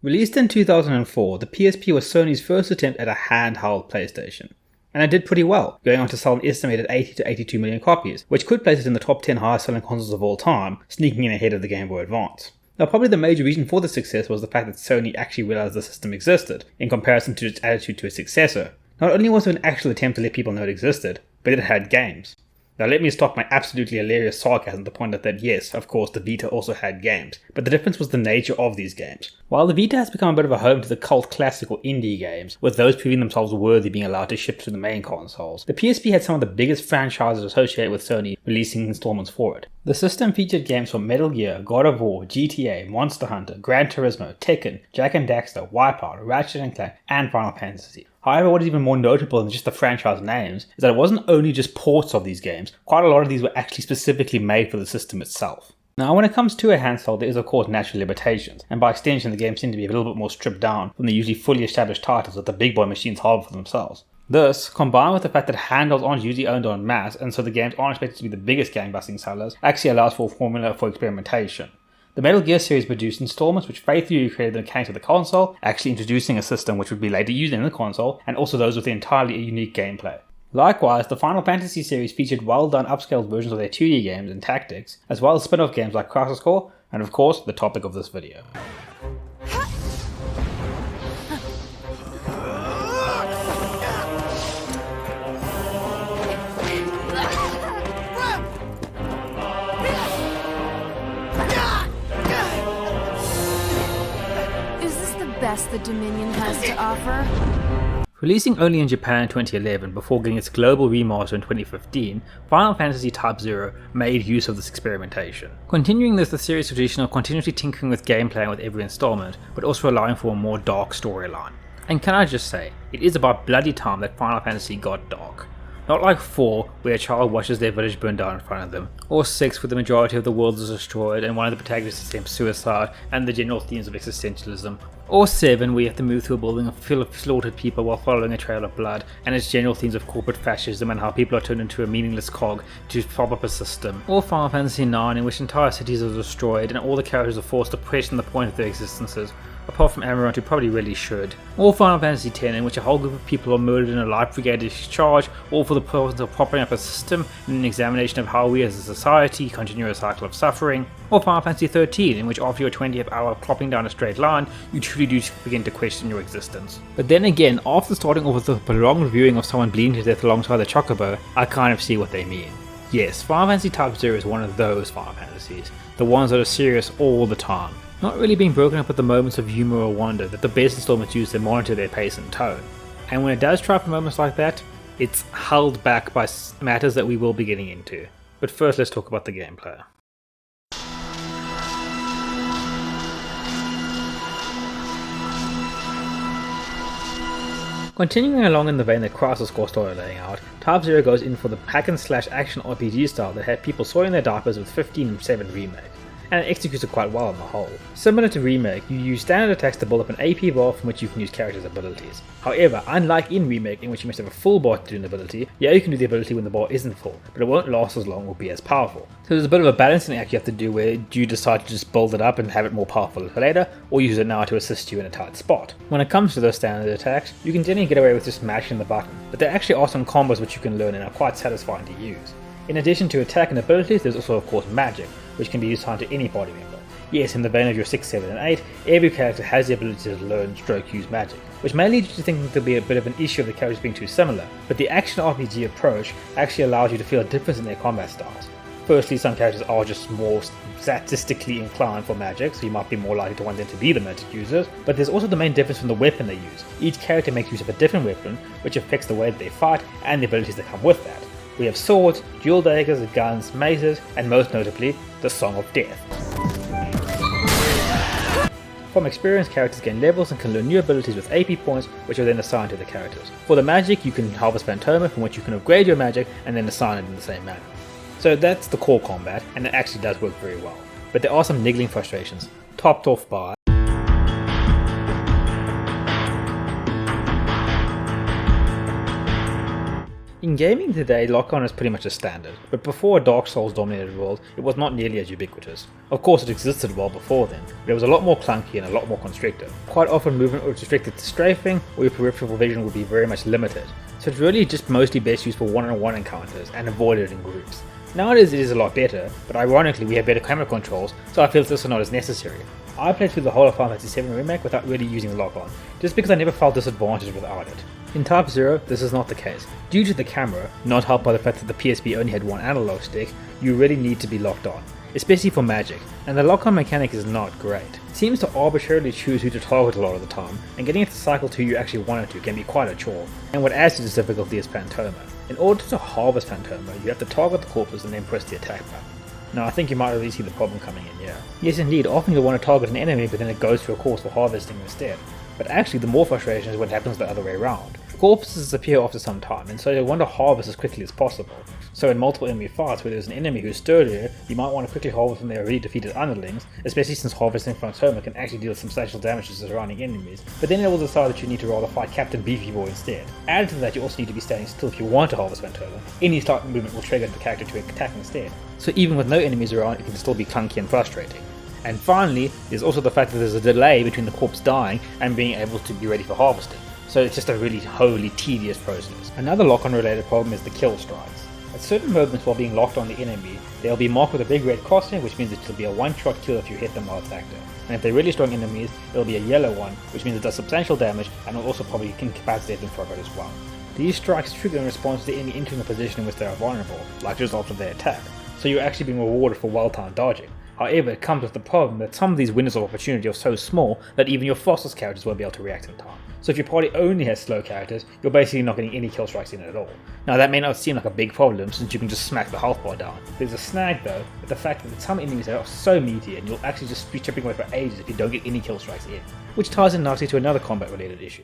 Released in 2004, the PSP was Sony's first attempt at a handheld PlayStation. And it did pretty well, going on to sell an estimated 80 to 82 million copies, which could place it in the top 10 highest selling consoles of all time, sneaking in ahead of the Game Boy Advance. Now, probably the major reason for the success was the fact that Sony actually realized the system existed, in comparison to its attitude to its successor. Not only was it an actual attempt to let people know it existed, but it had games. Now let me stop my absolutely hilarious sarcasm to point out that yes, of course, the Vita also had games, but the difference was the nature of these games. While the Vita has become a bit of a home to the cult classic or indie games, with those proving themselves worthy being allowed to ship to the main consoles, the PSP had some of the biggest franchises associated with Sony releasing installments for it. The system featured games from Metal Gear, God of War, GTA, Monster Hunter, Gran Turismo, Tekken, Jak and Daxter, Wipeout, Ratchet & Clank, and Final Fantasy. However, what is even more notable than just the franchise names is that it wasn't only just ports of these games, quite a lot of these were actually specifically made for the system itself. Now, when it comes to a handheld, there is of course natural limitations, and by extension the games seem to be a little bit more stripped down from the usually fully established titles that the big boy machines hold for themselves. This, combined with the fact that handhelds aren't usually owned en masse, and so the games aren't expected to be the biggest gangbusting sellers, actually allows for a formula for experimentation. The Metal Gear series produced installments which faithfully recreated the mechanics of the console, actually introducing a system which would be later used in the console, and also those with entirely unique gameplay. Likewise, the Final Fantasy series featured well-done upscaled versions of their 2D games and tactics, as well as spin-off games like Crisis Core, and of course, the topic of this video. Best the Dominion has to offer. Releasing only in Japan in 2011 before getting its global remaster in 2015, Final Fantasy Type 0 made use of this experimentation. Continuing this, the series tradition of continuously tinkering with gameplay with every installment, but also allowing for a more dark storyline. And can I just say, it is about bloody time that Final Fantasy got dark. Not like 4, where a child watches their village burn down in front of them, or 6, where the majority of the world is destroyed and one of the protagonists attempts suicide and the general themes of existentialism, or 7, where you have to move through a building full of slaughtered people while following a trail of blood, and its general themes of corporate fascism and how people are turned into a meaningless cog to prop up a system, or Final Fantasy IX, in which entire cities are destroyed and all the characters are forced to question the point of their existences, apart from Amarant, who probably really should. Or Final Fantasy X, in which a whole group of people are murdered in a light brigade charge, all for the purpose of propping up a system and an examination of how we as a society continue a cycle of suffering. Or Final Fantasy XIII, in which after your 20th hour of plopping down a straight line, you truly do begin to question your existence. But then again, after starting off with a prolonged viewing of someone bleeding to death alongside the Chocobo, I kind of see what they mean. Yes, Final Fantasy Type 0 is one of those Final Fantasies, the ones that are serious all the time. Not really being broken up with the moments of humor or wonder that the best installments use to monitor their pace and tone. And when it does try for moments like that, it's held back by matters that we will be getting into. But first, let's talk about the gameplay. Continuing along in the vein that Crisis Core started laying out, Type 0 goes in for the hack and slash action RPG style that had people soiling their diapers with 15 and 7 Remake, and it executes it quite well on the whole. Similar to Remake, you use standard attacks to build up an AP bar from which you can use characters' abilities. However, unlike in Remake, in which you must have a full bar to do an ability, yeah, you can do the ability when the bar isn't full, but it won't last as long or be as powerful. So there's a bit of a balancing act you have to do where do you decide to just build it up and have it more powerful later, or use it now to assist you in a tight spot. When it comes to those standard attacks, you can generally get away with just mashing the button, but there actually are some combos which you can learn and are quite satisfying to use. In addition to attack and abilities, there's also of course magic, which can be used to hunt any body member. Yes, in the vein of your 6, 7 and 8, every character has the ability to learn stroke use magic, which may lead you to thinking there'll be a bit of an issue of the characters being too similar, but the action RPG approach actually allows you to feel a difference in their combat styles. Firstly, some characters are just more statistically inclined for magic, so you might be more likely to want them to be the magic users, but there's also the main difference from the weapon they use. Each character makes use of a different weapon, which affects the way that they fight and the abilities that come with that. We have swords, dual daggers, guns, maces, and most notably, the Song of Death. From experience, characters gain levels and can learn new abilities with AP points, which are then assigned to the characters. For the magic, you can harvest Phantoma, from which you can upgrade your magic and then assign it in the same manner. So that's the core combat, and it actually does work very well. But there are some niggling frustrations, topped off by In gaming today, lock-on is pretty much a standard, but before a Dark Souls dominated world, it was not nearly as ubiquitous. Of course it existed well before then, but it was a lot more clunky and a lot more constricted. Quite often movement was restricted to strafing, or your peripheral vision would be very much limited, so it's really just mostly best used for one-on-one encounters and avoided in groups. Nowadays it is a lot better, but ironically we have better camera controls, so I feel this is not as necessary. I played through the whole of Final Fantasy VII Remake without really using the lock-on, just because I never felt disadvantaged without it. In Type 0, this is not the case. Due to the camera, not helped by the fact that the PSP only had one analog stick, you really need to be locked on, especially for magic, and the lock-on mechanic is not great. It seems to arbitrarily choose who to target a lot of the time, and getting it to cycle to who you actually want it to can be quite a chore. And what adds to this difficulty is Phantoma. In order to harvest Phantoma, you have to target the corpses and then press the attack button. Now I think you might already see the problem coming in here. Yes indeed, often you'll want to target an enemy but then it goes through a course for harvesting instead. But actually the more frustration is when it happens the other way around. Corpses disappear after some time, and so you'll want to harvest as quickly as possible. So in multiple enemy fights where there's an enemy who's sturdier, you might want to quickly harvest from their already defeated underlings, especially since harvesting Phantoma can actually deal substantial damage to surrounding enemies, but then it will decide that you need to rather fight Captain Beefy Boy instead. Added to that, you also need to be standing still if you want to harvest Phantoma. Any slight movement will trigger the character to attack instead. So even with no enemies around, it can still be clunky and frustrating. And finally, there's also the fact that there's a delay between the corpse dying and being able to be ready for harvesting. So it's just a really wholly tedious process. Another lock-on related problem is the kill strikes. At certain moments while being locked on the enemy, they'll be marked with a big red crosshair, which means it'll be a one-shot kill if you hit them while it's active. And if they're really strong enemies, it'll be a yellow one, which means it does substantial damage and will also probably incapacitate them for a bit as well. These strikes trigger in response to the enemy entering a position in which they are vulnerable, like just after their attack, so you're actually being rewarded for well-timed dodging. However, it comes with the problem that some of these windows of opportunity are so small that even your fastest characters won't be able to react in time. So if your party only has slow characters, you're basically not getting any kill strikes in at all. Now that may not seem like a big problem since you can just smack the health bar down. There's a snag though, with the fact that some enemies are so meaty and you'll actually just be chipping away for ages if you don't get any kill strikes in. Which ties in nicely to another combat related issue.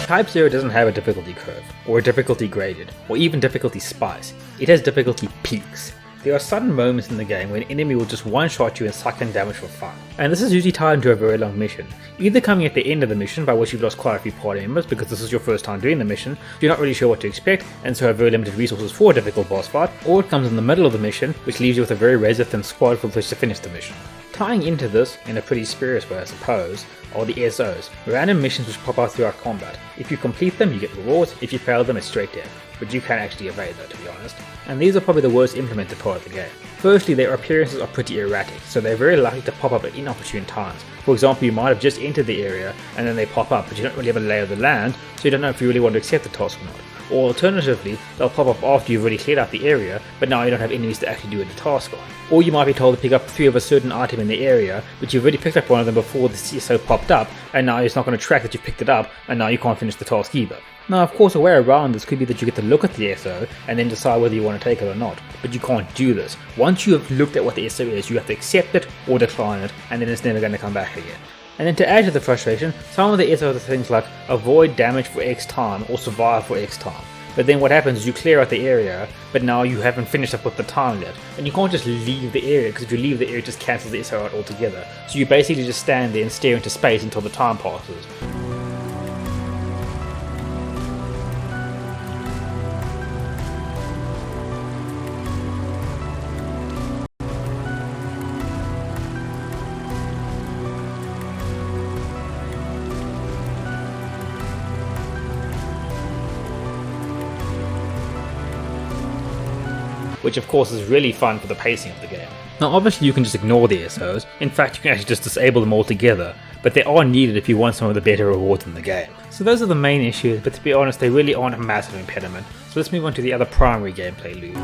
Type 0 doesn't have a difficulty curve, or a difficulty graded, or even difficulty spice. It has difficulty peaks. There are sudden moments in the game when an enemy will just one-shot you and suck in damage for fun. And this is usually tied into a very long mission, either coming at the end of the mission by which you've lost quite a few party members because this is your first time doing the mission, you're not really sure what to expect and so have very limited resources for a difficult boss fight, or it comes in the middle of the mission which leaves you with a very razor-thin squad for which to finish the mission. Tying into this, in a pretty spurious way I suppose, are the SOs, random missions which pop out throughout combat. If you complete them you get rewards, if you fail them it's straight death, but you can actually evade that to be honest. And these are probably the worst implemented part of the game. Firstly, their appearances are pretty erratic, so they're very likely to pop up at inopportune times. For example, you might have just entered the area and then they pop up, but you don't really have a lay of the land, so you don't know if you really want to accept the task or not. Or alternatively, they'll pop up after you've already cleared out the area, but now you don't have enemies to actually do the task on. Or you might be told to pick up 3 of a certain item in the area, but you've already picked up one of them before the CSO popped up, and now it's not going to track that you've picked it up, and now you can't finish the task either. Now of course a way around this could be that you get to look at the SO and then decide whether you want to take it or not, but you can't do this. Once you have looked at what the SO is, you have to accept it or decline it, and then it's never going to come back again. And then to add to the frustration, some of the SOs are things like avoid damage for X time or survive for X time. But then what happens is you clear out the area, but now you haven't finished up with the time yet. And you can't just leave the area, because if you leave the area it just cancels the SO out altogether. So you basically just stand there and stare into space until the time passes. Which of course is really fun for the pacing of the game. Now obviously you can just ignore the SOs, in fact you can actually just disable them altogether, but they are needed if you want some of the better rewards in the game. So those are the main issues, but to be honest they really aren't a massive impediment, so let's move on to the other primary gameplay loop.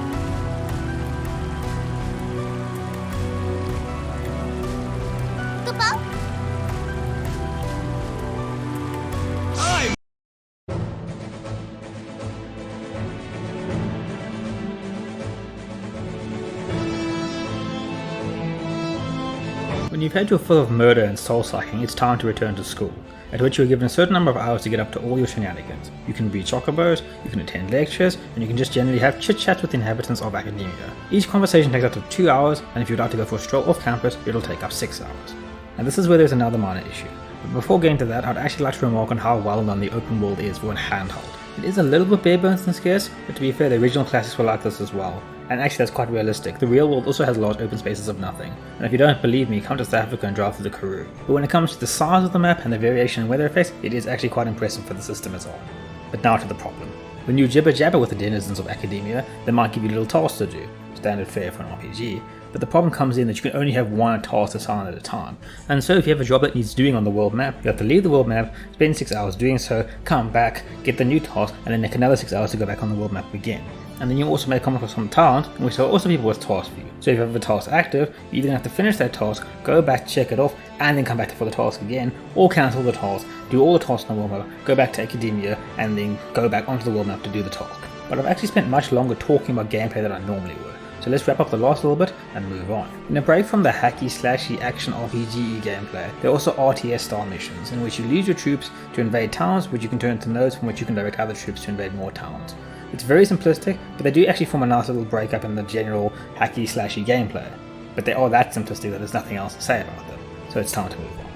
When you've had your fill of murder and soul sucking, it's time to return to school, at which you are given a certain number of hours to get up to all your shenanigans. You can breed chocobos, you can attend lectures, and you can just generally have chit-chats with the inhabitants of academia. Each conversation takes up to 2 hours, and if you'd like to go for a stroll off campus, it'll take up 6 hours. And this is where there's another minor issue. But before getting to that, I'd actually like to remark on how well done the open world is for a handheld. It is a little bit bare bones and scarce, but to be fair, the original classics were like this as well. And actually that's quite realistic. The real world also has large open spaces of nothing. And if you don't believe me, come to South Africa and drive through the Karoo. But when it comes to the size of the map and the variation in weather effects, it is actually quite impressive for the system as well. But now to the problem. When you jibber jabber with the denizens of academia, they might give you little tasks to do. Standard fare for an RPG. But the problem comes in that you can only have one task assigned at a time. And so if you have a job that needs doing on the world map, you have to leave the world map, spend 6 hours doing so, come back, get the new task, and then take another 6 hours to go back on the world map again. And then you also may come across some talent, in which there are also people with tasks for you. So if you have a task active, you either have to finish that task, go back, check it off, and then come back for the task again, or cancel the task, do all the tasks on the world map, go back to academia, and then go back onto the world map to do the task. But I've actually spent much longer talking about gameplay than I normally would. So let's wrap up the last little bit and move on. In a break from the hacky slashy action RPG gameplay, there are also RTS style missions in which you lead your troops to invade towns, which you can turn into nodes from which you can direct other troops to invade more towns. It's very simplistic, but they do actually form a nice little breakup in the general hacky slashy gameplay. But they are that simplistic that there's nothing else to say about them, so it's time to move on.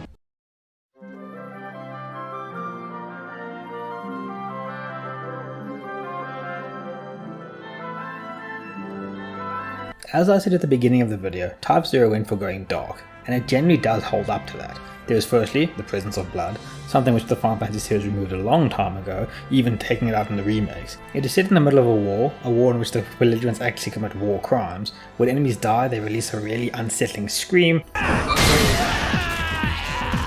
As I said at the beginning of the video, Type 0 went for going dark, and it generally does hold up to that. There is firstly, the presence of blood, something which the Final Fantasy series removed a long time ago, even taking it out in the remakes. It is set in the middle of a war in which the belligerents actually commit war crimes. When enemies die, they release a really unsettling scream.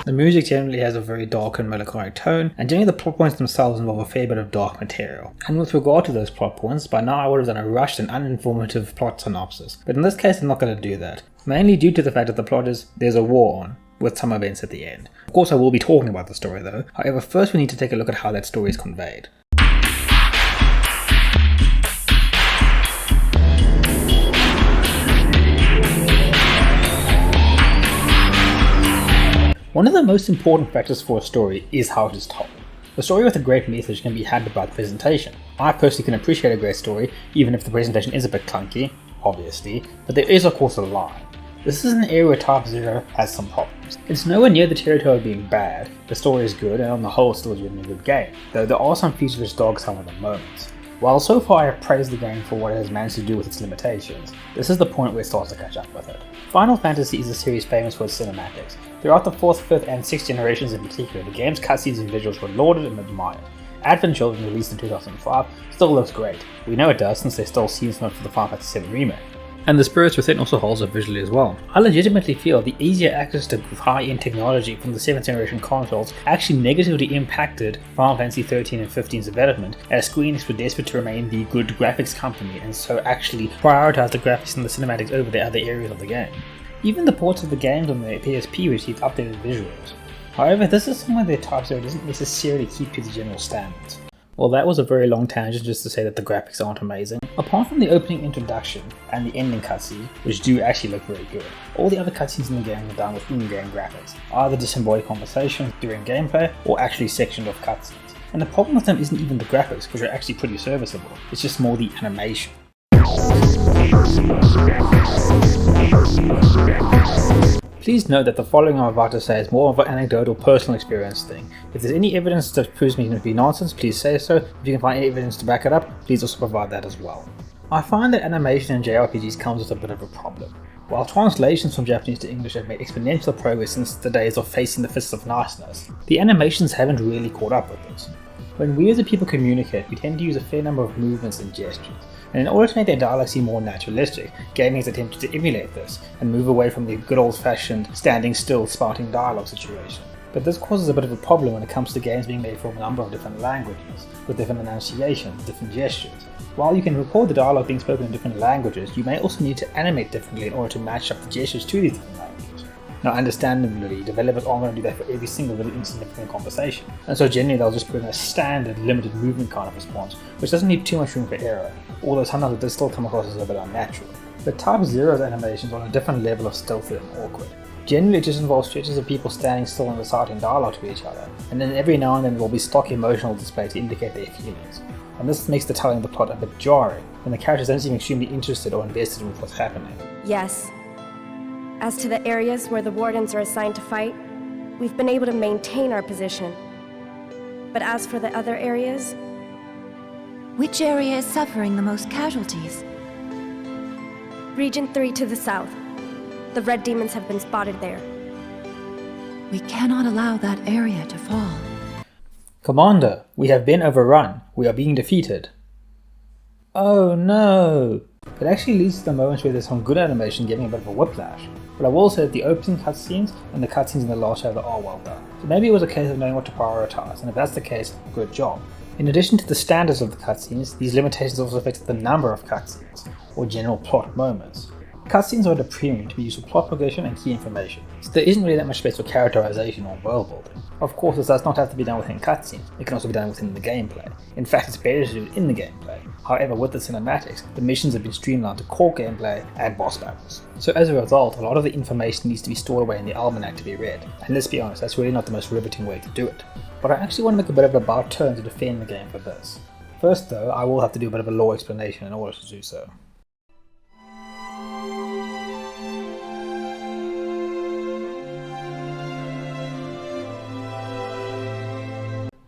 The music generally has a very dark and melancholic tone, and generally the plot points themselves involve a fair bit of dark material. And with regard to those plot points, by now I would have done a rushed and uninformative plot synopsis, but in this case I'm not going to do that, mainly due to the fact that the plot is there's a war on, with some events at the end. Of course I will be talking about the story though, however first we need to take a look at how that story is conveyed. One of the most important factors for a story is how it is told. A story with a great message can be hampered by the presentation. I personally can appreciate a great story, even if the presentation is a bit clunky, obviously, but there is of course a line. This is an area where Type 0 has some problems. It's nowhere near the territory of being bad, the story is good and on the whole still a genuinely good game, though there are some features which dog some of the moments. While so far I have praised the game for what it has managed to do with its limitations, this is the point where it starts to catch up with it. Final Fantasy is a series famous for its cinematics. Throughout the 4th, 5th and 6th generations in particular, the game's cutscenes and visuals were lauded and admired. Advent Children, released in 2005, still looks great. We know it does since there's still scenes from it for the Final Fantasy VII Remake. And the Spirits Within also holds up visually as well. I legitimately feel the easier access to high-end technology from the 7th generation consoles actually negatively impacted Final Fantasy 13 and 15's development, as Square Enix were desperate to remain the good graphics company and so actually prioritized the graphics and the cinematics over the other areas of the game. Even the ports of the games on the PSP received updated visuals. However, this is somewhere that Type 0 doesn't necessarily keep to the general standards. Well, that was a very long tangent just to say that the graphics aren't amazing. Apart from the opening introduction and the ending cutscene, which do actually look very good, all the other cutscenes in the game are done with in-game graphics, either disembodied conversations during gameplay or actually sectioned off cutscenes. And the problem with them isn't even the graphics, which are actually pretty serviceable, it's just more the animation. Please note that the following I'm about to say is more of an anecdotal personal experience thing. If there's any evidence that proves me to be nonsense, please say so. If you can find any evidence to back it up, please also provide that as well. I find that animation in JRPGs comes with a bit of a problem. While translations from Japanese to English have made exponential progress since the days of Facing the Fists of Niceness, the animations haven't really caught up with this. When we as a people communicate, we tend to use a fair number of movements and gestures. And in order to make their dialogue seem more naturalistic, gaming has attempted to emulate this and move away from the good old-fashioned standing still spouting dialogue situation. But this causes a bit of a problem when it comes to games being made from a number of different languages, with different enunciations, different gestures. While you can record the dialogue being spoken in different languages, you may also need to animate differently in order to match up the gestures to these different languages. Now understandably, developers aren't going to do that for every single little insignificant conversation, and so generally they'll just put in a standard limited movement kind of response, which doesn't leave too much room for error, although sometimes it does still come across as a bit unnatural. But Type 0's animations are on a different level of stealthy and awkward. Generally, it just involves stretches of people standing still and reciting dialogue to each other, and then every now and then there will be stock emotional display to indicate their feelings. And this makes the telling of the plot a bit jarring, when the characters don't seem extremely interested or invested in what's happening. Yes. As to the areas where the wardens are assigned to fight, we've been able to maintain our position. But as for the other areas... Which area is suffering the most casualties? Region 3 to the south. The red demons have been spotted there. We cannot allow that area to fall. Commander, we have been overrun. We are being defeated. Oh no! It actually leads to the moments where there's some good animation getting a bit of a whiplash. But I will say that the opening cutscenes and the cutscenes in the last chapter are well done. So maybe it was a case of knowing what to prioritize, and if that's the case, good job. In addition to the standards of the cutscenes, these limitations also affected the number of cutscenes, or general plot moments. Cutscenes are at a premium to be used for plot progression and key information, so there isn't really that much space for characterization or world building. Of course, this does not have to be done within cutscenes, it can also be done within the gameplay. In fact, it's better to do it in the gameplay. However, with the cinematics, the missions have been streamlined to core gameplay and boss battles. So as a result, a lot of the information needs to be stored away in the almanac to be read, and let's be honest, that's really not the most riveting way to do it. But I actually want to make a bit of an about turn to defend the game for this. First though, I will have to do a bit of a lore explanation in order to do so.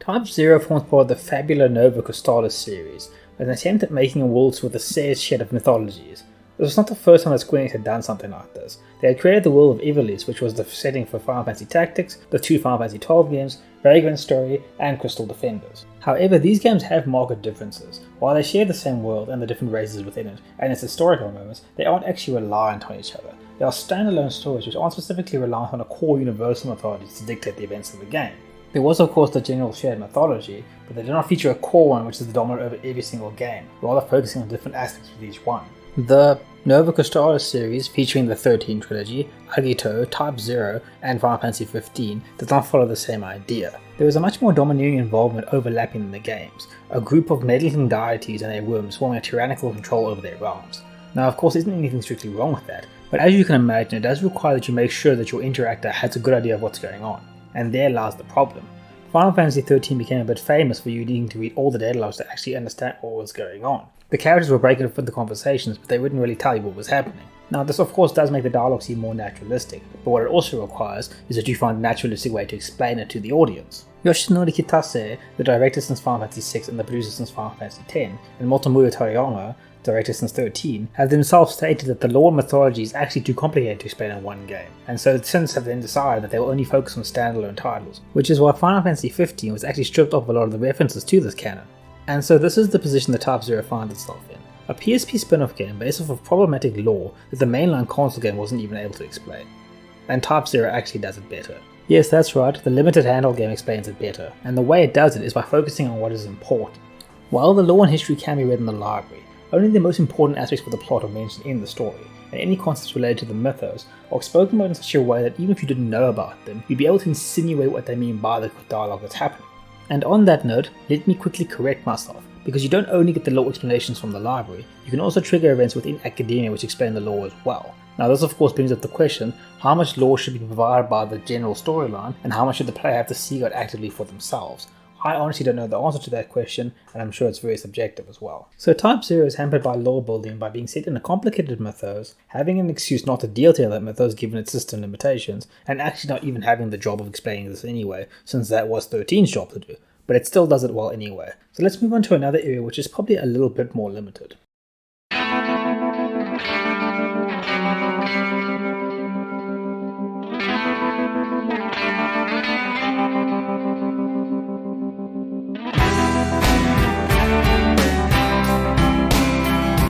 Type 0 forms part of the Fabula Crystallis series, as an attempt at making a world with a shared shed of mythologies. This was not the first time that Square Enix had done something like this. They had created the world of Ivalice, which was the setting for Final Fantasy Tactics, the two Final Fantasy XII games, Vagrant Story, and Crystal Defenders. However, these games have marked differences. While they share the same world and the different races within it, and its historical moments, they aren't actually reliant on each other. They are standalone stories which aren't specifically reliant on a core universal mythology to dictate the events of the game. There was of course the general shared mythology, but they do not feature a core one which is the dominant over every single game, rather focusing on different aspects with each one. The Nova Crystallis series, featuring the 13 trilogy, Agito, Type 0, and Final Fantasy 15, does not follow the same idea. There is a much more domineering involvement overlapping in the games, a group of meddling deities and their worms forming a tyrannical control over their realms. Now of course there isn't anything strictly wrong with that, but as you can imagine it does require that you make sure that your interactor has a good idea of what's going on. And there lies the problem. Final Fantasy 13 became a bit famous for you needing to read all the data logs to actually understand what was going on. The characters were breaking up with the conversations, but they wouldn't really tell you what was happening. Now this of course does make the dialogue seem more naturalistic, but what it also requires is that you find a naturalistic way to explain it to the audience. Yoshinori Kitase, the director since Final Fantasy 6 and the producer since Final Fantasy 10, and Motomoyo Toriyama, director since 13, have themselves stated that the lore and mythology is actually too complicated to explain in one game, and so since have then decided that they will only focus on standalone titles, which is why Final Fantasy 15 was actually stripped off a lot of the references to this canon. And so this is the position that Type 0 finds itself in. A PSP spin-off game based off of problematic lore that the mainline console game wasn't even able to explain. And Type 0 actually does it better. Yes, that's right, the limited handheld game explains it better, and the way it does it is by focusing on what is important. While the lore and history can be read in the library, only the most important aspects for the plot are mentioned in the story, and any concepts related to the mythos are spoken about in such a way that even if you didn't know about them, you'd be able to insinuate what they mean by the dialogue that's happening. And on that note, let me quickly correct myself, because you don't only get the lore explanations from the library, you can also trigger events within academia which explain the lore as well. Now this of course brings up the question, how much lore should be provided by the general storyline, and how much should the player have to seek out actively for themselves? I honestly don't know the answer to that question, and I'm sure it's very subjective as well. So Type 0 is hampered by lore building by being set in a complicated mythos, having an excuse not to detail that mythos given its system limitations, and actually not even having the job of explaining this anyway, since that was 13's job to do. But it still does it well anyway. So let's move on to another area which is probably a little bit more limited.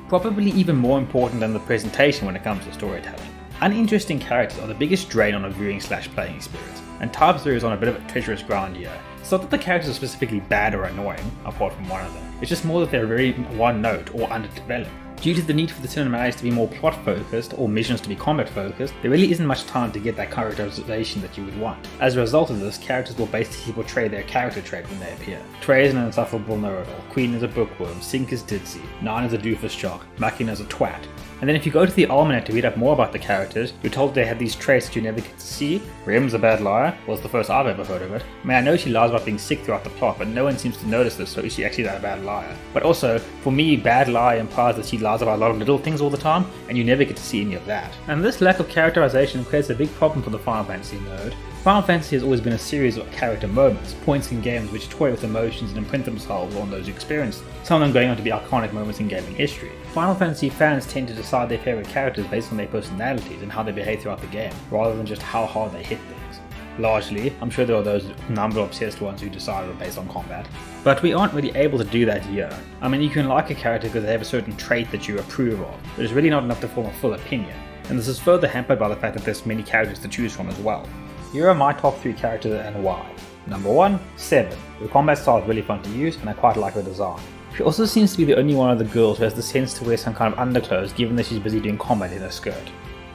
Probably even more important than the presentation when it comes to storytelling. Uninteresting characters are the biggest drain on a viewing/playing experience, and Type 0 is on a bit of a treacherous ground here. It's not that the characters are specifically bad or annoying, apart from one of them, it's just more that they're very one-note or underdeveloped. Due to the need for the cinematics to be more plot-focused or missions to be combat-focused, there really isn't much time to get that characterization that you would want. As a result of this, characters will basically portray their character trait when they appear. Trey is an insufferable know-it-all, Queen is a bookworm, Sink is ditzy, Nine is a doofus jock, Makin is a twat. And then if you go to the almanac to read up more about the characters, you're told they have these traits that you never get to see. Rem's a bad liar, was the first I've ever heard of it. I mean, I know she lies about being sick throughout the plot, but no one seems to notice this, so is she actually that a bad liar? But also, for me, bad lie implies that she lies about a lot of little things all the time, and you never get to see any of that. And this lack of characterization creates a big problem for the Final Fantasy nerd. Final Fantasy has always been a series of character moments, points in games which toy with emotions and imprint themselves on those experiences, some of them going on to be iconic moments in gaming history. Final Fantasy fans tend to decide their favourite characters based on their personalities and how they behave throughout the game, rather than just how hard they hit things. Largely, I'm sure there are those number obsessed ones who decide it based on combat, but we aren't really able to do that here. I mean, you can like a character because they have a certain trait that you approve of, but it's really not enough to form a full opinion, and this is further hampered by the fact that there's many characters to choose from as well. Here are my top 3 characters and why. Number 1, Seven. The combat style is really fun to use and I quite like her design. She also seems to be the only one of the girls who has the sense to wear some kind of underclothes given that she's busy doing combat in her skirt.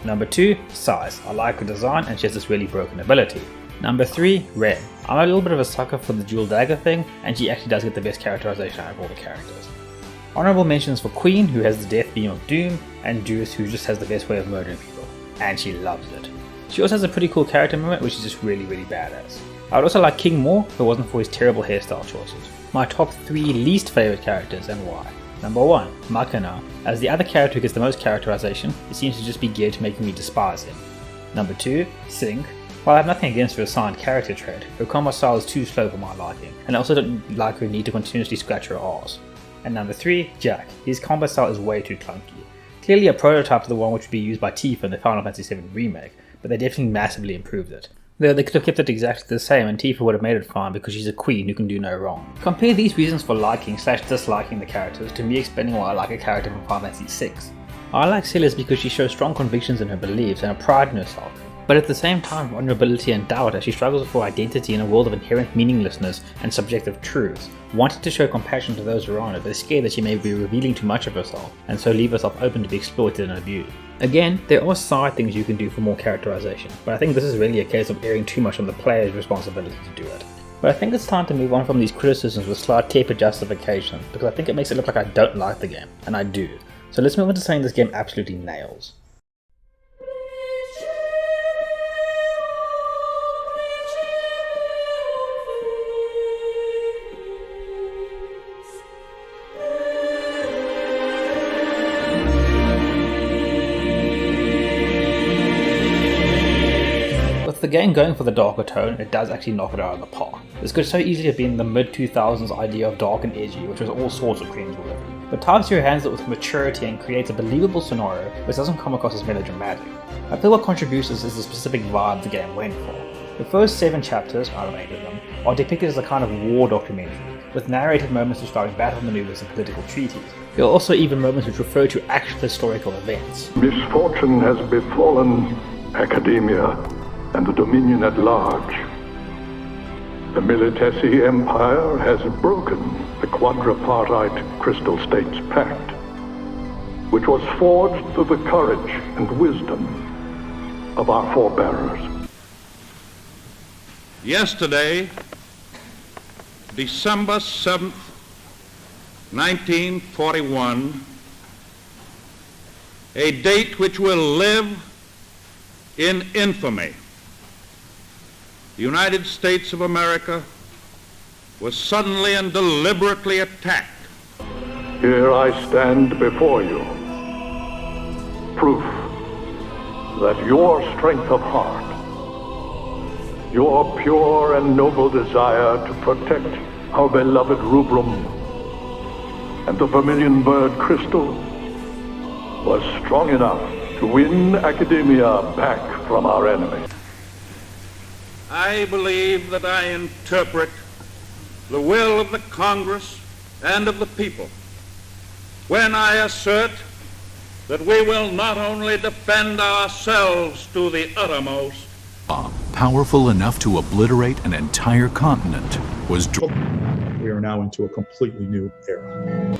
Number 2, Sais. I like her design and she has this really broken ability. Number 3, Ren. I'm a little bit of a sucker for the dual dagger thing and she actually does get the best characterization out of all the characters. Honorable mentions for Queen, who has the death beam of doom, and Juice, who just has the best way of murdering people. And she loves it. She also has a pretty cool character moment which is just really badass. I would also like King more if it wasn't for his terrible hairstyle choices. My top 3 least favourite characters and why. Number 1, Makina. As the other character who gets the most characterization, it seems to just be geared to making me despise him. Number 2, Sing. While I have nothing against her assigned character trait, her combat style is too slow for my liking, and I also don't like her need to continuously scratch her arse. And number 3, Jack. His combat style is way too clunky. Clearly a prototype of the one which would be used by Tifa in the Final Fantasy VII Remake, but they definitely massively improved it. Though they could have kept it exactly the same and Tifa would have made it fine because she's a queen who can do no wrong. Compare these reasons for liking / disliking the characters to me explaining why I like a character from Final Fantasy VI. I like Celes because she shows strong convictions in her beliefs and a pride in herself, but at the same time vulnerability and doubt as she struggles for identity in a world of inherent meaninglessness and subjective truths, wanting to show compassion to those around her but is scared that she may be revealing too much of herself and so leave herself open to be exploited and abused. Again, there are side things you can do for more characterization, but I think this is really a case of erring too much on the player's responsibility to do it. But I think it's time to move on from these criticisms with slight taper justification, because I think it makes it look like I don't like the game, and I do. So let's move on to saying this game absolutely nails. The game going for the darker tone, it does actually knock it out of the park. This could so easily have been the mid-2000s idea of dark and edgy, which was all sorts of cringeworthy. But Type-Zero handles it with maturity and creates a believable scenario which doesn't come across as melodramatic. I feel what contributes is the specific vibe the game went for. The first 7 chapters, out of 8 of them, are depicted as a kind of war documentary, with narrated moments describing battle maneuvers and political treaties. There are also even moments which refer to actual historical events. Misfortune has befallen academia and the Dominion at large. The Militesi Empire has broken the quadripartite Crystal States Pact, which was forged through the courage and wisdom of our forebearers. Yesterday, December 7th, 1941, a date which will live in infamy. The United States of America was suddenly and deliberately attacked. Here I stand before you, proof that your strength of heart, your pure and noble desire to protect our beloved Rubrum and the vermilion bird crystal was strong enough to win academia back from our enemy. I believe that I interpret the will of the Congress and of the people when I assert that we will not only defend ourselves to the uttermost. Powerful enough to obliterate an entire continent was... We are now into a completely new era.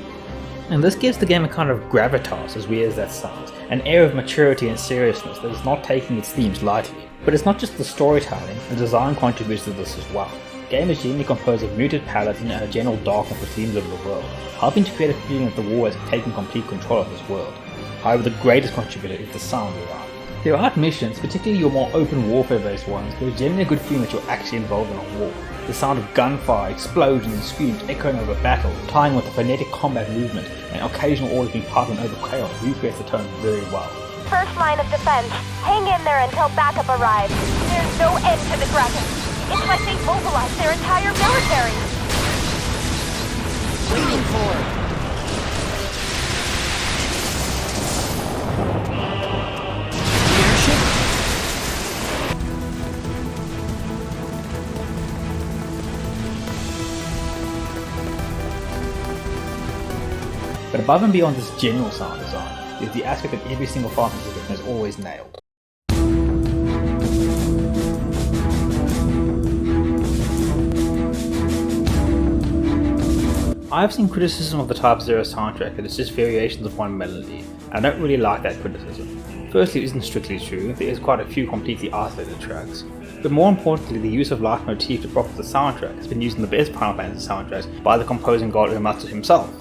And this gives the game a kind of gravitas, as weird as that sounds, an air of maturity and seriousness that is not taking its themes lightly. But it's not just the storytelling, the design contributes to this as well. The game is generally composed of muted palettes and a general darkness with themes over the world, helping to create a feeling that the war has taken complete control of this world. However, the greatest contributor is the sound design. Throughout missions, particularly your more open warfare based ones, there is generally a good feeling that you're actually involved in a war. The sound of gunfire, explosions and screams echoing over battle, tying with the frenetic combat movement and occasional orders being passed on over chaos recreates the tone very well. First line of defense. Hang in there until backup arrives. There's no end to the Dragons. It's like they mobilized their entire military. Waiting for. But above and beyond this general sound design, is the aspect that every single Phantom system has always nailed. I have seen criticism of the Type 0 soundtrack that it's just variations of one melody, and I don't really like that criticism. Firstly, it isn't strictly true, there is quite a few completely isolated tracks. But more importantly, the use of leitmotif to prop up the soundtrack has been used in the best Final Fantasy soundtracks by the composing god Uematsu himself.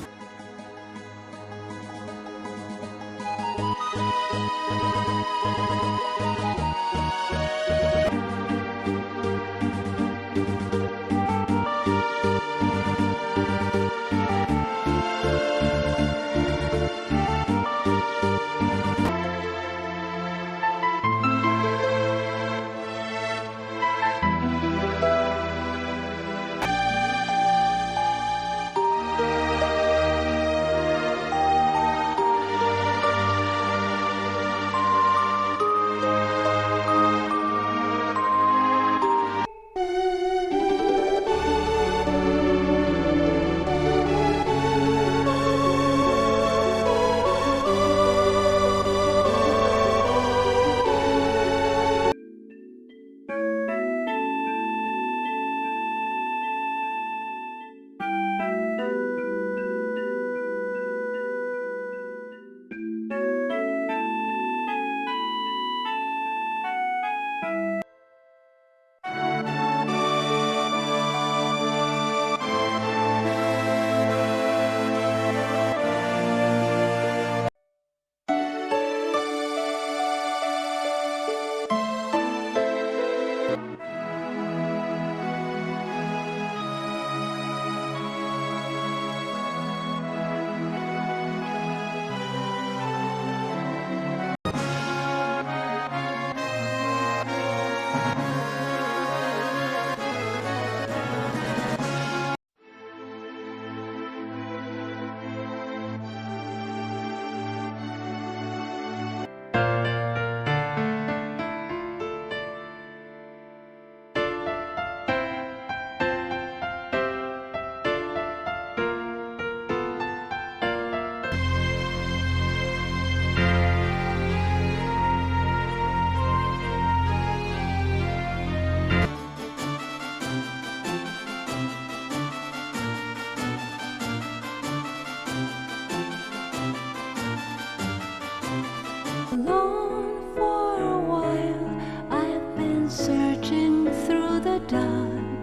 Alone for a while, I've been searching through the dark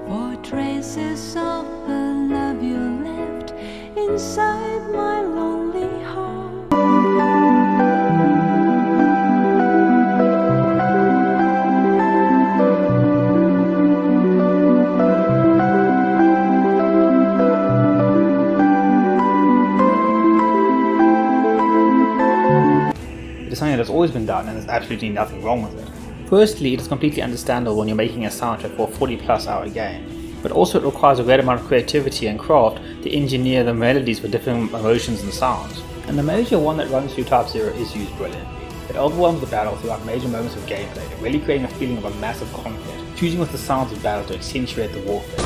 for traces of the love you left inside my lonely heart. It is something that has always been done and there's absolutely nothing wrong with it. Firstly, it is completely understandable when you're making a soundtrack for a 40+ hour game, but also it requires a great amount of creativity and craft to engineer the melodies for different emotions and sounds. And the major one that runs through Type 0 is used brilliantly. It overwhelms the battle throughout major moments of gameplay, really creating a feeling of a massive conflict, choosing with the sounds of battle to accentuate the warfare.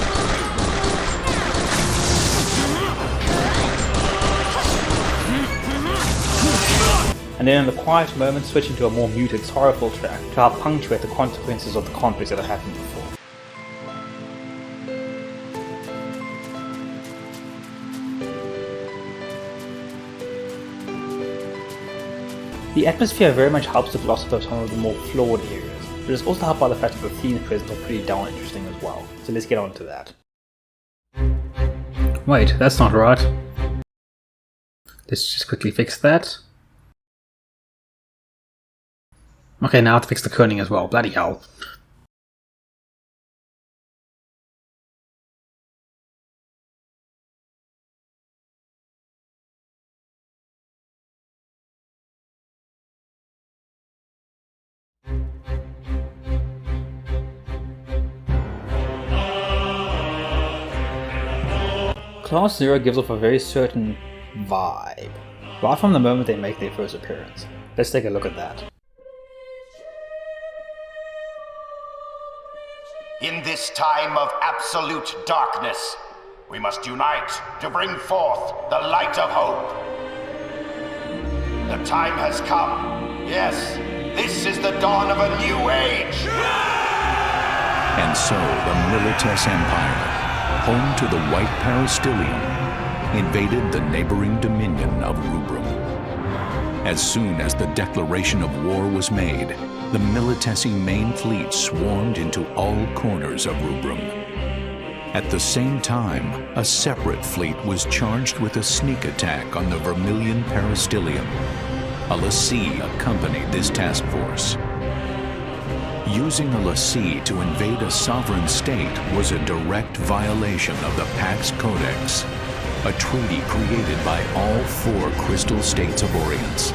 And then in the quiet moments switching to a more muted, sorrowful track to help punctuate the consequences of the conflicts that have happened before. The atmosphere very much helps the philosophy of some of the more flawed areas. but it's also helped by the fact that the themes present are pretty darn interesting as well. So let's get on to that. Wait, that's not right. Let's just quickly fix that. Okay, now I have to fix the kerning as well. Bloody hell. Class 0 gives off a very certain vibe, right from the moment they make their first appearance. Let's take a look at that. In this time of absolute darkness, we must unite to bring forth the light of hope. The time has come. Yes, this is the dawn of a new age. And so the Milites Empire, home to the White Peristylium, invaded the neighboring dominion of Rubrum. As soon as the declaration of war was made, the Militesi main fleet swarmed into all corners of Rubrum. At the same time, a separate fleet was charged with a sneak attack on the Vermilion Peristylium. A lessee accompanied this task force. Using a lessee to invade a sovereign state was a direct violation of the Pax Codex, a treaty created by all 4 crystal states of Orients.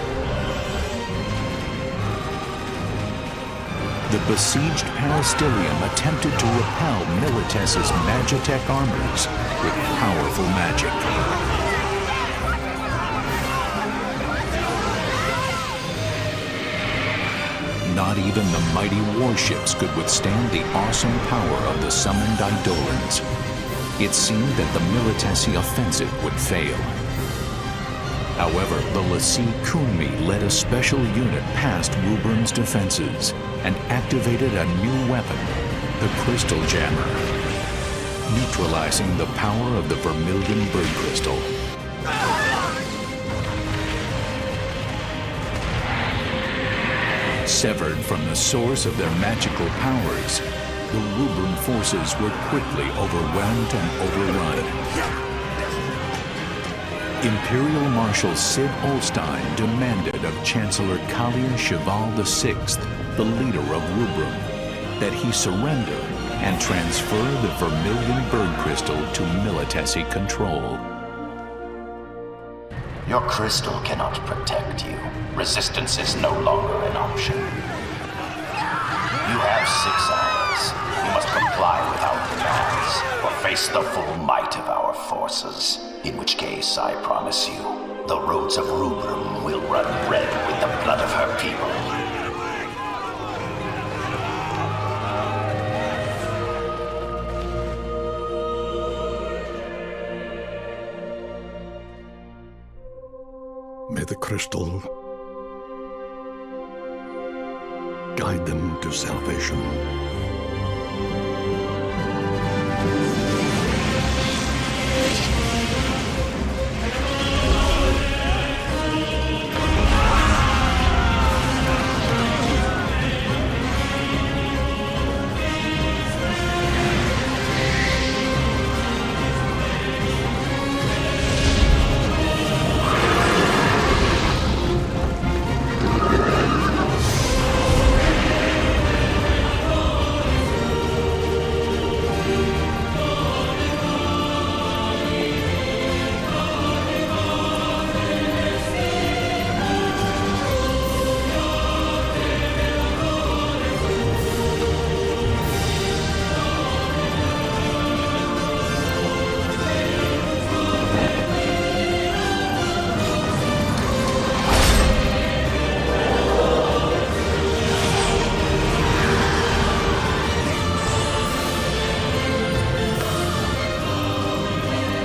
The besieged Peristylium attempted to repel Milites's Magitech armors with powerful magic. Not even the mighty warships could withstand the awesome power of the summoned Eidolons. It seemed that the Militesi offensive would fail. However, the lessee Kunmi led a special unit past Rubrum's defenses and activated a new weapon, the Crystal Jammer, neutralizing the power of the Vermilion Bird Crystal. Severed from the source of their magical powers, the Rubrum forces were quickly overwhelmed and overrun. Imperial Marshal Sid Olstein demanded of Chancellor Kalia Cheval VI, the leader of Rubrum, that he surrender and transfer the Vermilion Bird Crystal to Militesi control. Your crystal cannot protect you. Resistance is no longer an option. You have 6 hours. You must comply with our demands, or face the full might of our forces. In which case, I promise you, the roads of Rubrum will run red with the blood of her people. May the crystal guide them to salvation.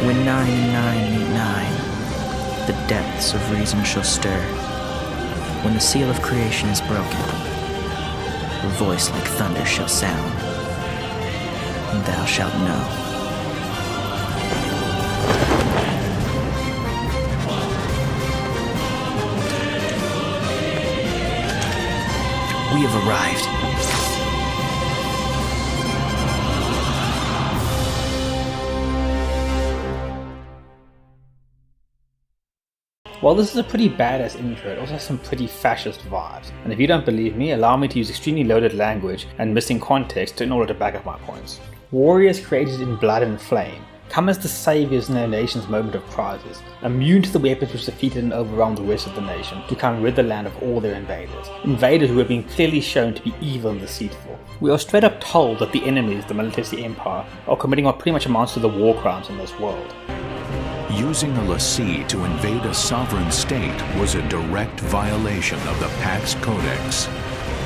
When 9 meet 9, the depths of reason shall stir. When the seal of creation is broken, a voice like thunder shall sound, and thou shalt know. We have arrived. While this is a pretty badass intro, it also has some pretty fascist vibes, and if you don't believe me, allow me to use extremely loaded language and missing context in order to back up my points. Warriors created in blood and flame come as the saviors in their nation's moment of crisis, immune to the weapons which defeated and overwhelmed the rest of the nation to come rid the land of all their invaders. Invaders who have been clearly shown to be evil and deceitful. We are straight up told that the enemies, the Militesi Empire, are committing what pretty much amounts to the war crimes in this world. Using a lessee to invade a sovereign state was a direct violation of the Pax Codex,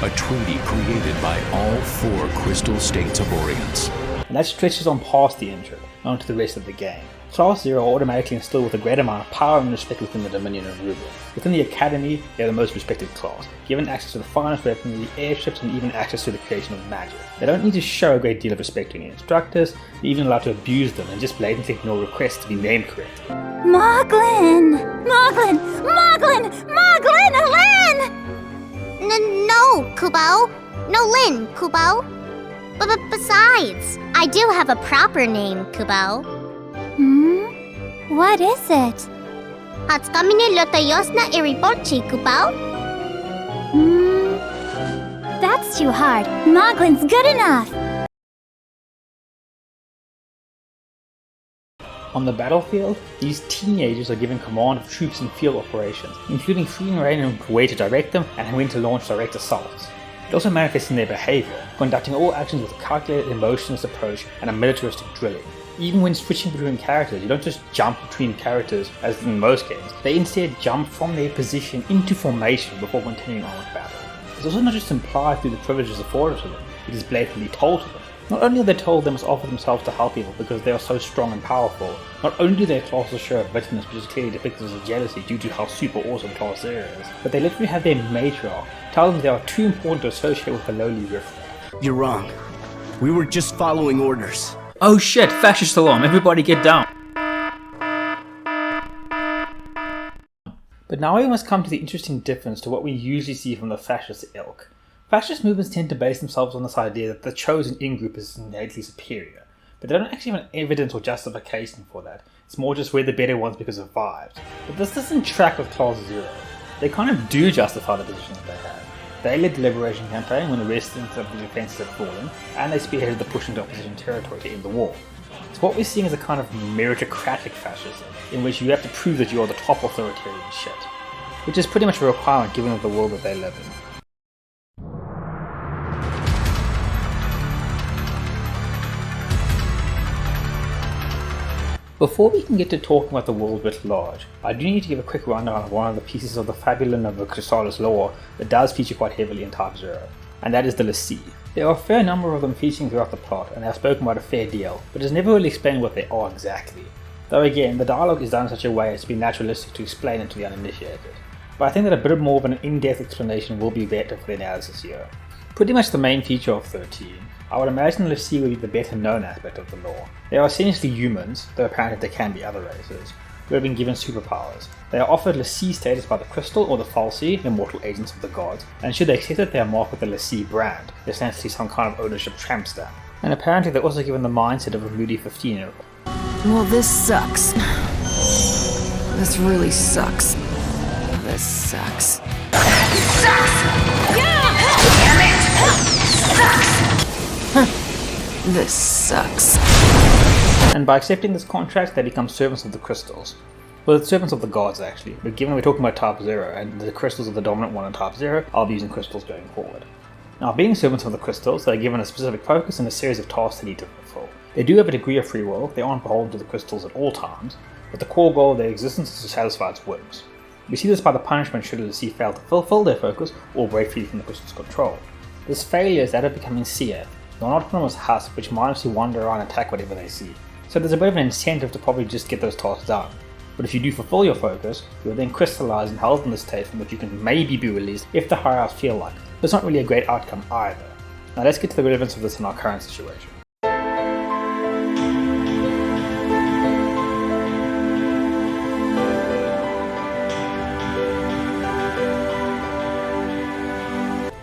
a treaty created by all 4 crystal states of Orients. And that stretches on past the intro, onto the rest of the game. Class 0 are automatically instilled with a great amount of power and respect within the Dominion of Rubrum. Within the Academy, they are the most respected class, given access to the finest weaponry, airships, and even access to the creation of magic. They don't need to show a great deal of respect to any instructors, they're even allowed to abuse them and just blatantly ignore requests to be named correct. Moglin! Lin! No, Kubo. No Lin, Kubo. Besides, I do have a proper name, Kubo. What is it? Hatskamine Lotayosna Iribolchi, Kubo. That's too hard. Moglin's good enough. On the battlefield, these teenagers are given command of troops and field operations, including free reign and way to direct them and when to launch direct assaults. It also manifests in their behavior, conducting all actions with a calculated, emotionless approach and a militaristic drilling. Even when switching between characters, you don't just jump between characters as in most games, they instead jump from their position into formation before continuing on with battle. It's also not just implied through the privileges afforded to them, it is blatantly told to them. Not only are they told they must offer themselves to help people because they are so strong and powerful, not only do their classes show a bitterness which is clearly depicted as jealousy due to how super awesome Class 0 is, but they literally have their matriarch tell them they are too important to associate with the lowly riffraff. You're wrong. We were just following orders. Oh shit, fascist alarm, everybody get down! But now we must come to the interesting difference to what we usually see from the fascist ilk. Fascist movements tend to base themselves on this idea that the chosen in-group is innately superior, but they don't actually have any evidence or justification for that. It's more just we're the better ones because of vibes. But this doesn't track with Class 0. They kind of do justify the position that they have. They led the Liberation Campaign when the rest of the defences had fallen, and they spearheaded the push into opposition territory to end the war. So what we're seeing is a kind of meritocratic fascism, in which you have to prove that you are the top authoritarian shit, which is pretty much a requirement given the world that they live in. Before we can get to talking about the world writ large, I do need to give a quick rundown of one of the pieces of the Fabula of the Crystallis lore that does feature quite heavily in Type 0, and that is the lessee. There are a fair number of them featuring throughout the plot, and they are spoken about a fair deal, but it's never really explained what they are exactly. Though again, the dialogue is done in such a way as to be naturalistic to explain it to the uninitiated. But I think that a bit more of an in-depth explanation will be better for the analysis here. Pretty much the main feature of 13, I would imagine the lessee would be the better known aspect of the lore. They are essentially humans, though apparently there can be other races, who have been given superpowers. They are offered lessee status by the Crystal or the Falsi, immortal agents of the gods, and should they accept it they are marked with the lessee brand, essentially some kind of ownership tramp stamp. And apparently they're also given the mindset of a moody 15-year-old. Well, this sucks. This really sucks. This sucks. This sucks. And by accepting this contract, they become servants of the crystals. Well, it's servants of the gods actually, but given we're talking about Type 0 and the crystals are the dominant one in Type 0, I'll be using crystals going forward. Now, being servants of the crystals, they're given a specific focus and a series of tasks they need to fulfill. They do have a degree of free will, they aren't beholden to the crystals at all times, but the core goal of their existence is to satisfy its whims. We see this by the punishment should a lessee fail to fulfill their focus or break free from the crystal's control. This failure is that of becoming seer, an autonomous husk which mindlessly wander around and attack whatever they see. So there's a bit of an incentive to probably just get those tasks done. But if you do fulfill your focus, you will then crystallize and held in this state from which you can maybe be released if the higher ups feel like. But it's not really a great outcome either. Now let's get to the relevance of this in our current situation.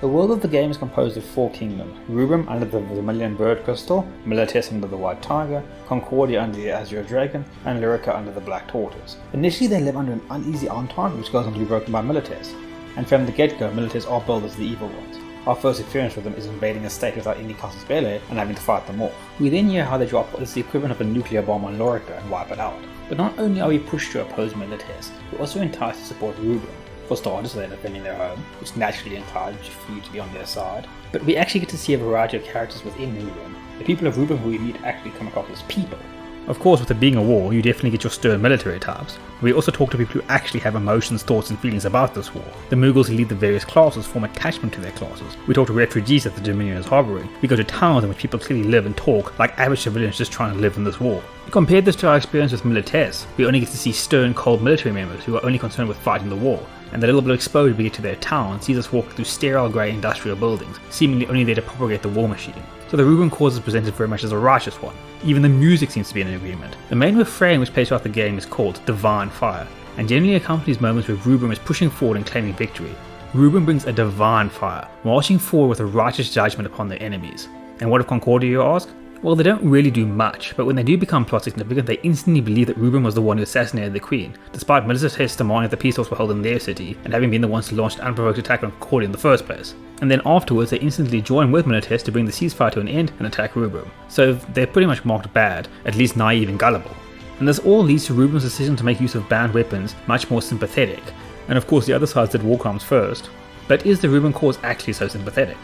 The world of the game is composed of 4 kingdoms: Rubrum under the Vermilion Bird Crystal, Milites under the White Tiger, Concordia under the Azure Dragon, and Lyrica under the Black Tortoise. Initially they live under an uneasy entente which goes on to be broken by Milites, and from the get-go Milites are billed as the evil ones. Our first experience with them is invading a state without any casus belli and having to fight them off. We then hear how they drop what is the equivalent of a nuclear bomb on Lyrica and wipe it out. But not only are we pushed to oppose Milites, we're also enticed to support Rubrum. For starters, they're defending their home, which naturally encourages you to be on their side. But we actually get to see a variety of characters within Rubrum. The people of Rubrum who we meet actually come across as people. Of course, with it being a war, you definitely get your stern military types. We also talk to people who actually have emotions, thoughts and feelings about this war. The Mughals who lead the various classes form attachment to their classes. We talk to refugees that the Dominion is harboring. We go to towns in which people clearly live and talk like average civilians just trying to live in this war. Compare this to our experience with Milites. We only get to see stern, cold military members who are only concerned with fighting the war. And the little bit of exposure we get to their town sees us walk through sterile grey industrial buildings, seemingly only there to propagate the war machine. So the Rubrum cause is presented very much as a righteous one. Even the music seems to be in agreement. The main refrain which plays throughout the game is called Divine Fire, and generally accompanies moments where Rubrum is pushing forward and claiming victory. Rubrum brings a divine fire, marching forward with a righteous judgment upon their enemies. And what of Concordia, you ask? Well, they don't really do much, but when they do become plot significant, they instantly believe that Rubrum was the one who assassinated the Queen, despite Milites demanding that the peace talks were held in their city, and having been the ones to launch an unprovoked attack on Concordia in the first place. And then afterwards, they instantly join with Milites to bring the ceasefire to an end and attack Rubrum. So they're pretty much marked bad, at least naive and gullible. And this all leads to Rubrum's decision to make use of banned weapons much more sympathetic. And of course the other sides did war crimes first. But is the Rubrum cause actually so sympathetic?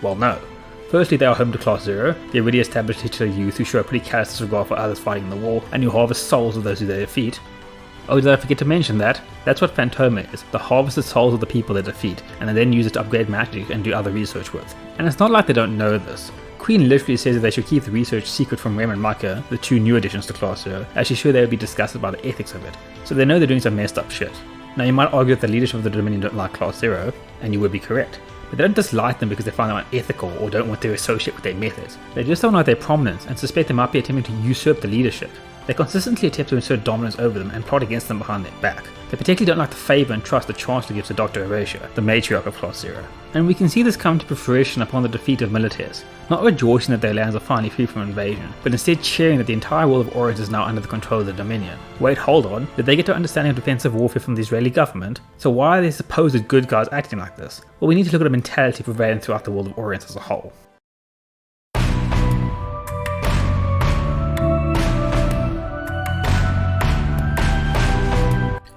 Well, no. Firstly, they are home to Class 0, the already established titular youth who show a pretty callous disregard for others fighting in the war, and who harvest souls of those who they defeat. Oh, did I forget to mention that? That's what Phantoma is, the harvested souls of the people they defeat, and they then use it to upgrade magic and do other research with. And it's not like they don't know this. Queen literally says that they should keep the research secret from Rem and Micah, the 2 new additions to Class 0, as she's sure they would be disgusted by the ethics of it. So they know they're doing some messed up shit. Now you might argue that the leadership of the Dominion don't like Class 0, and you would be correct. But they don't dislike them because they find them unethical or don't want to associate with their methods. They just don't like their prominence and suspect they might be attempting to usurp the leadership. They consistently attempt to assert dominance over them and plot against them behind their back. They particularly don't like the favour and trust the Chancellor gives to Dr. Horatia, the matriarch of Class 0. And we can see this come to fruition upon the defeat of Milites, not rejoicing that their lands are finally free from invasion, but instead cheering that the entire world of Orient is now under the control of the Dominion. Wait, hold on, did they get their understanding of defensive warfare from the Israeli government? So why are they supposed good guys acting like this? Well, we need to look at a mentality prevailing throughout the world of Orient as a whole.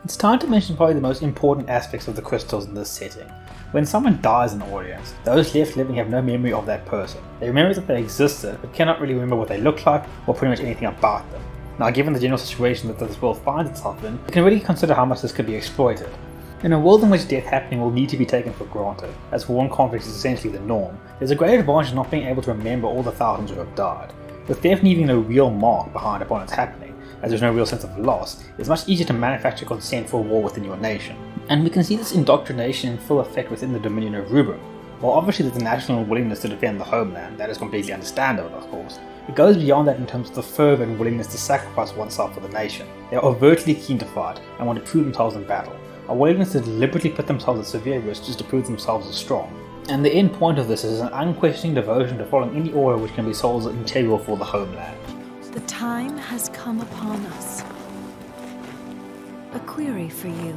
It's time to mention probably the most important aspects of the crystals in this setting. When someone dies in Orient, those left living have no memory of that person. They remember that they existed, but cannot really remember what they look like or pretty much anything about them. Now, given the general situation that this world finds itself in, we can really consider how much this could be exploited. In a world in which death happening will need to be taken for granted, as war and conflict is essentially the norm, there's a great advantage in not being able to remember all the thousands who have died. With death leaving no real mark behind upon its happening, as there's no real sense of loss, it's much easier to manufacture consent for war within your nation. And we can see this indoctrination in full effect within the Dominion of Rubrum. While obviously there's a national willingness to defend the homeland, that is completely understandable of course, it goes beyond that in terms of the fervour and willingness to sacrifice oneself for the nation. They are overtly keen to fight and want to prove themselves in battle, a willingness to deliberately put themselves at severe risk just to prove themselves as strong. And the end point of this is an unquestioning devotion to following any order which can be sold as integral for the homeland. The time has come upon us. A query for you.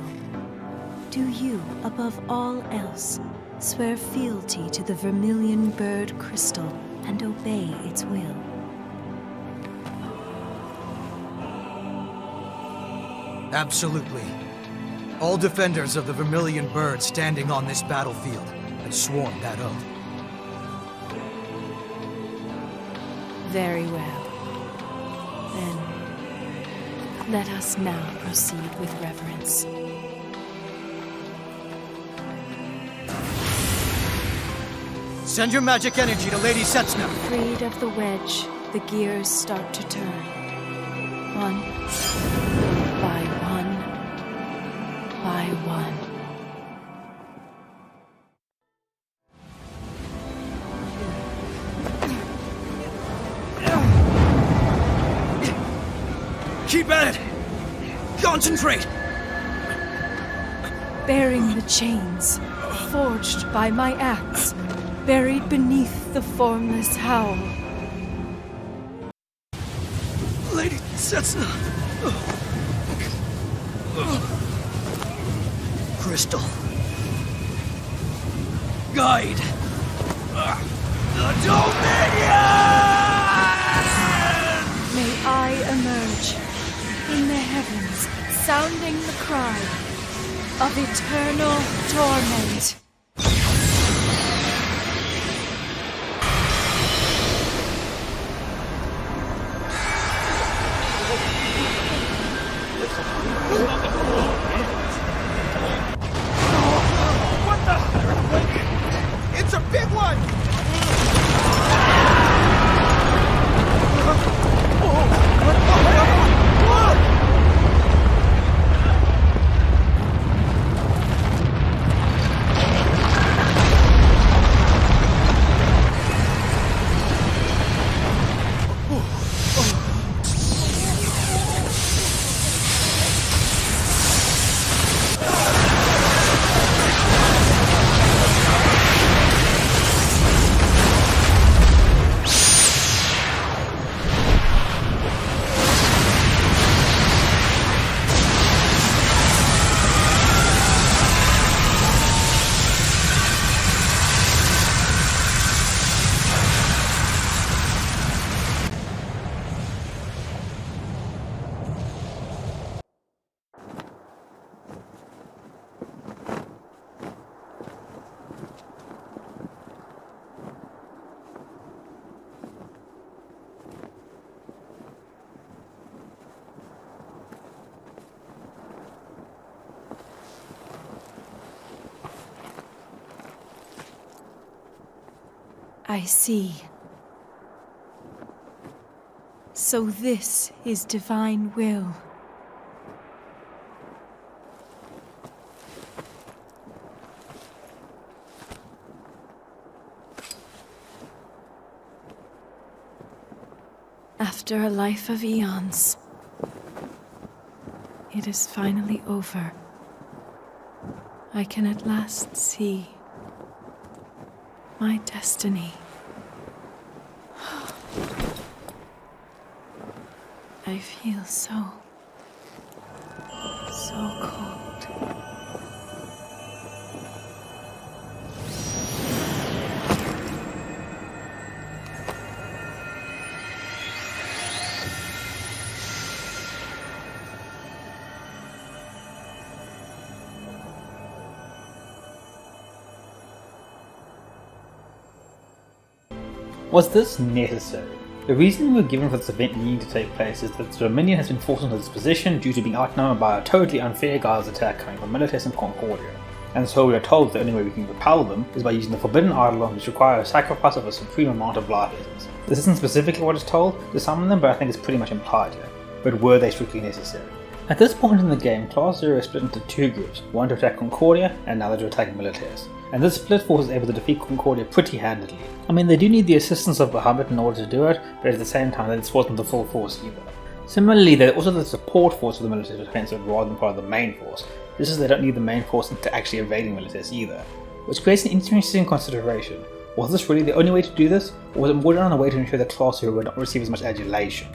Do you, above all else, swear fealty to the Vermilion Bird Crystal and obey its will? Absolutely. All defenders of the Vermilion Bird standing on this battlefield have sworn that oath. Very well. Then, let us now proceed with reverence. Send your magic energy to Lady Setsna. Freed of the wedge, the gears start to turn. One by one by one. Keep at it! Concentrate! Bearing the chains, forged by my axe, buried beneath the formless howl. Lady Setsa. Crystal. Guide. The Dominion! May I emerge in the heavens, sounding the cry of eternal torment. What the? It's a big one! I see. So this is divine will. After a life of eons, it is finally over. I can at last see my destiny. I feel so cold. Was this necessary? The reason we were given for this event needing to take place is that the Dominion has been forced into this position due to being outnumbered by a totally unfair guard's attack coming from Milites and Concordia. And so we are told the only way we can repel them is by using the Forbidden Eidolon, which requires a sacrifice of a supreme amount of life essence. This isn't specifically what is told to some of them, but I think it's pretty much implied here. But were they strictly necessary? At this point in the game, Class 0 is split into two groups, one to attack Concordia and another to attack Milites. And this split force is able to defeat Concordia pretty handily. I mean, they do need the assistance of Bahamut in order to do it, but at the same time, this wasn't the full force either. Similarly, they're also the support force for the Milites defense rather than part of the main force. This is they don't need the main force to actually evading Milites either. Which creates an interesting consideration. Was this really the only way to do this, or was it more done on a way to ensure that Class 0 would not receive as much adulation?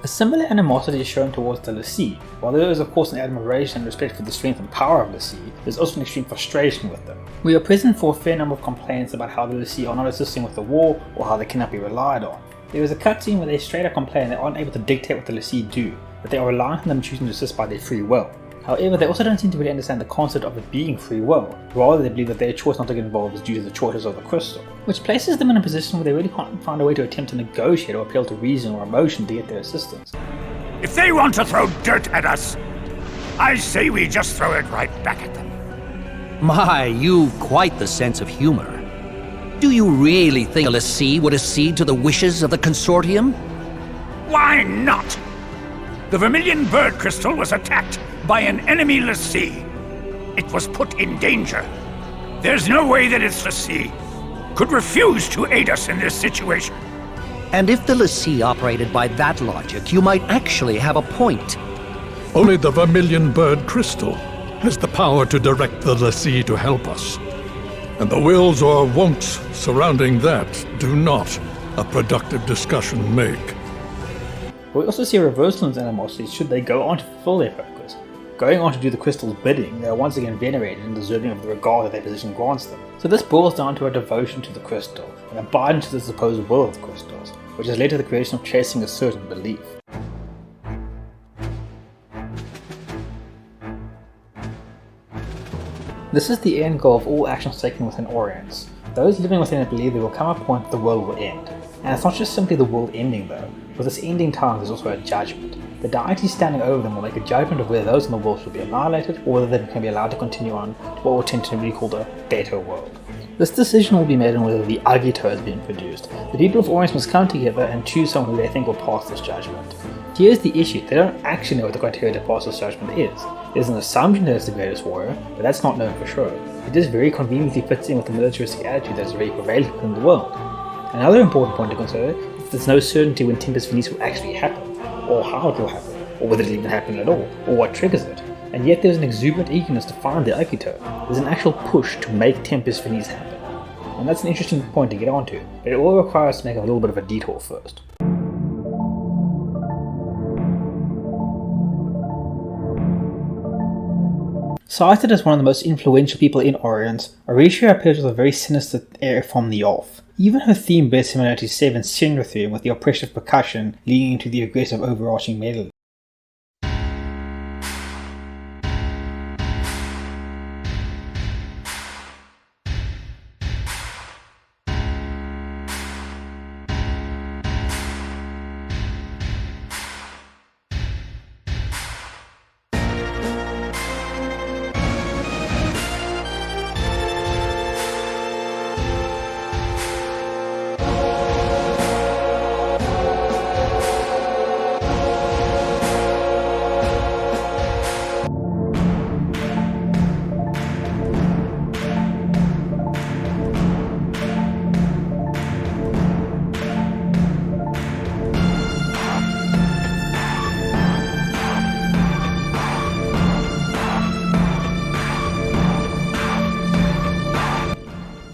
A similar animosity is shown towards the l'Cie. While there is of course an admiration and respect for the strength and power of l'Cie, there's also an extreme frustration with them. We are present for a fair number of complaints about how the l'Cie are not assisting with the war or how they cannot be relied on. There is a cutscene where they straight up complain they aren't able to dictate what the l'Cie do, that they are relying on them choosing to assist by their free will. However, they also don't seem to really understand the concept of it being free will, rather they believe that their choice not to get involved is due to the choices of the crystal, which places them in a position where they really can't find a way to attempt to negotiate or appeal to reason or emotion to get their assistance. If they want to throw dirt at us, I say we just throw it right back at them. My, you've quite the sense of humor. Do you really think the l'Cie would accede to the wishes of the Consortium? Why not? The Vermilion Bird Crystal was attacked by an enemy l'Cie. It was put in danger. There's no way that its l'Cie could refuse to aid us in this situation. And if the l'Cie operated by that logic, you might actually have a point. Only the Vermilion Bird Crystal has the power to direct the l'Cie to help us. And the wills or won'ts surrounding that do not a productive discussion make. We also see a reversal in animosities should they go on to fulfill their purpose. Going on to do the crystal's bidding, they are once again venerated and deserving of the regard that their position grants them. So this boils down to a devotion to the crystal, and abiding to the supposed will of the crystals, which has led to the creation of chasing a certain belief. This is the end goal of all actions taken within Orients. Those living within it believe there will come a point that the world will end. And it's not just simply the world ending though. With this ending time there's also a judgment. The deities standing over them will make a judgment of whether those in the world should be annihilated or whether they can be allowed to continue on to what will tend to be called a better world. This decision will be made on whether the Agito is being produced. The people of Orients must come together and choose someone who they think will pass this judgment. Here's the issue, they don't actually know what the criteria to pass this judgment is. There's an assumption that it's the greatest warrior, but that's not known for sure. It just very conveniently fits in with the militaristic attitude that is already prevalent within the world. Another important point to consider is that there's no certainty when Tempus Finis will actually happen, or how it will happen, or whether it will even happen at all, or what triggers it. And yet there's an exuberant eagerness to find the Agito. There's an actual push to make Tempus Finis happen. And that's an interesting point to get onto, but it all requires to make a little bit of a detour first. Cited as one of the most influential people in Orients, Orisha appears with a very sinister air from the off. Even her theme bears similarity to 7's Shinra theme with the oppressive percussion leading into the aggressive overarching melody.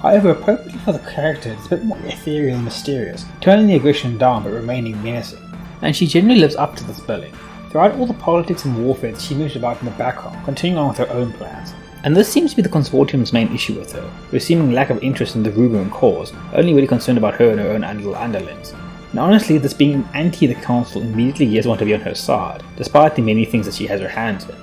However, appropriately for the character, it's a bit more ethereal and mysterious, turning the aggression down but remaining menacing. And she generally lives up to this billing. Throughout all the politics and warfare, she moves about in the background, continuing on with her own plans. And this seems to be the Consortium's main issue with her, their seeming lack of interest in the Rubrum cause, only really concerned about her and her own little underlings. And honestly, this being anti the Council immediately gets want to be on her side, despite the many things that she has her hands in.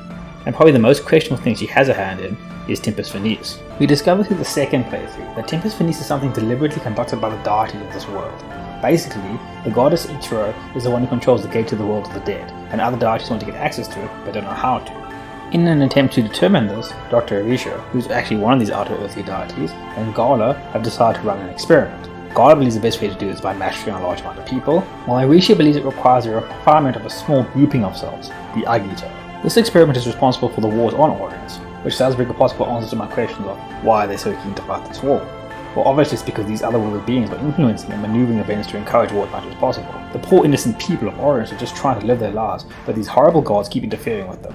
And probably the most questionable thing she has a hand in is Tempus Finis. We discover through the second playthrough that Tempus Finis is something deliberately conducted by the deities of this world. Basically, the goddess Ichiro is the one who controls the gate to the world of the dead, and other deities want to get access to it but don't know how to. In an attempt to determine this, Dr. Orisha, who's actually one of these outer earthly deities, and Gala have decided to run an experiment. Gala believes the best way to do it is by mastering a large amount of people, while Orisha believes it requires a requirement of a small grouping of cells, the Agito. This experiment is responsible for the wars on Orients, which does bring a possible answer to my questions of why they're so keen to fight this war. Well, obviously it's because these otherworldly beings are influencing and maneuvering events to encourage war as much as possible. The poor innocent people of Orients are just trying to live their lives, but these horrible gods keep interfering with them.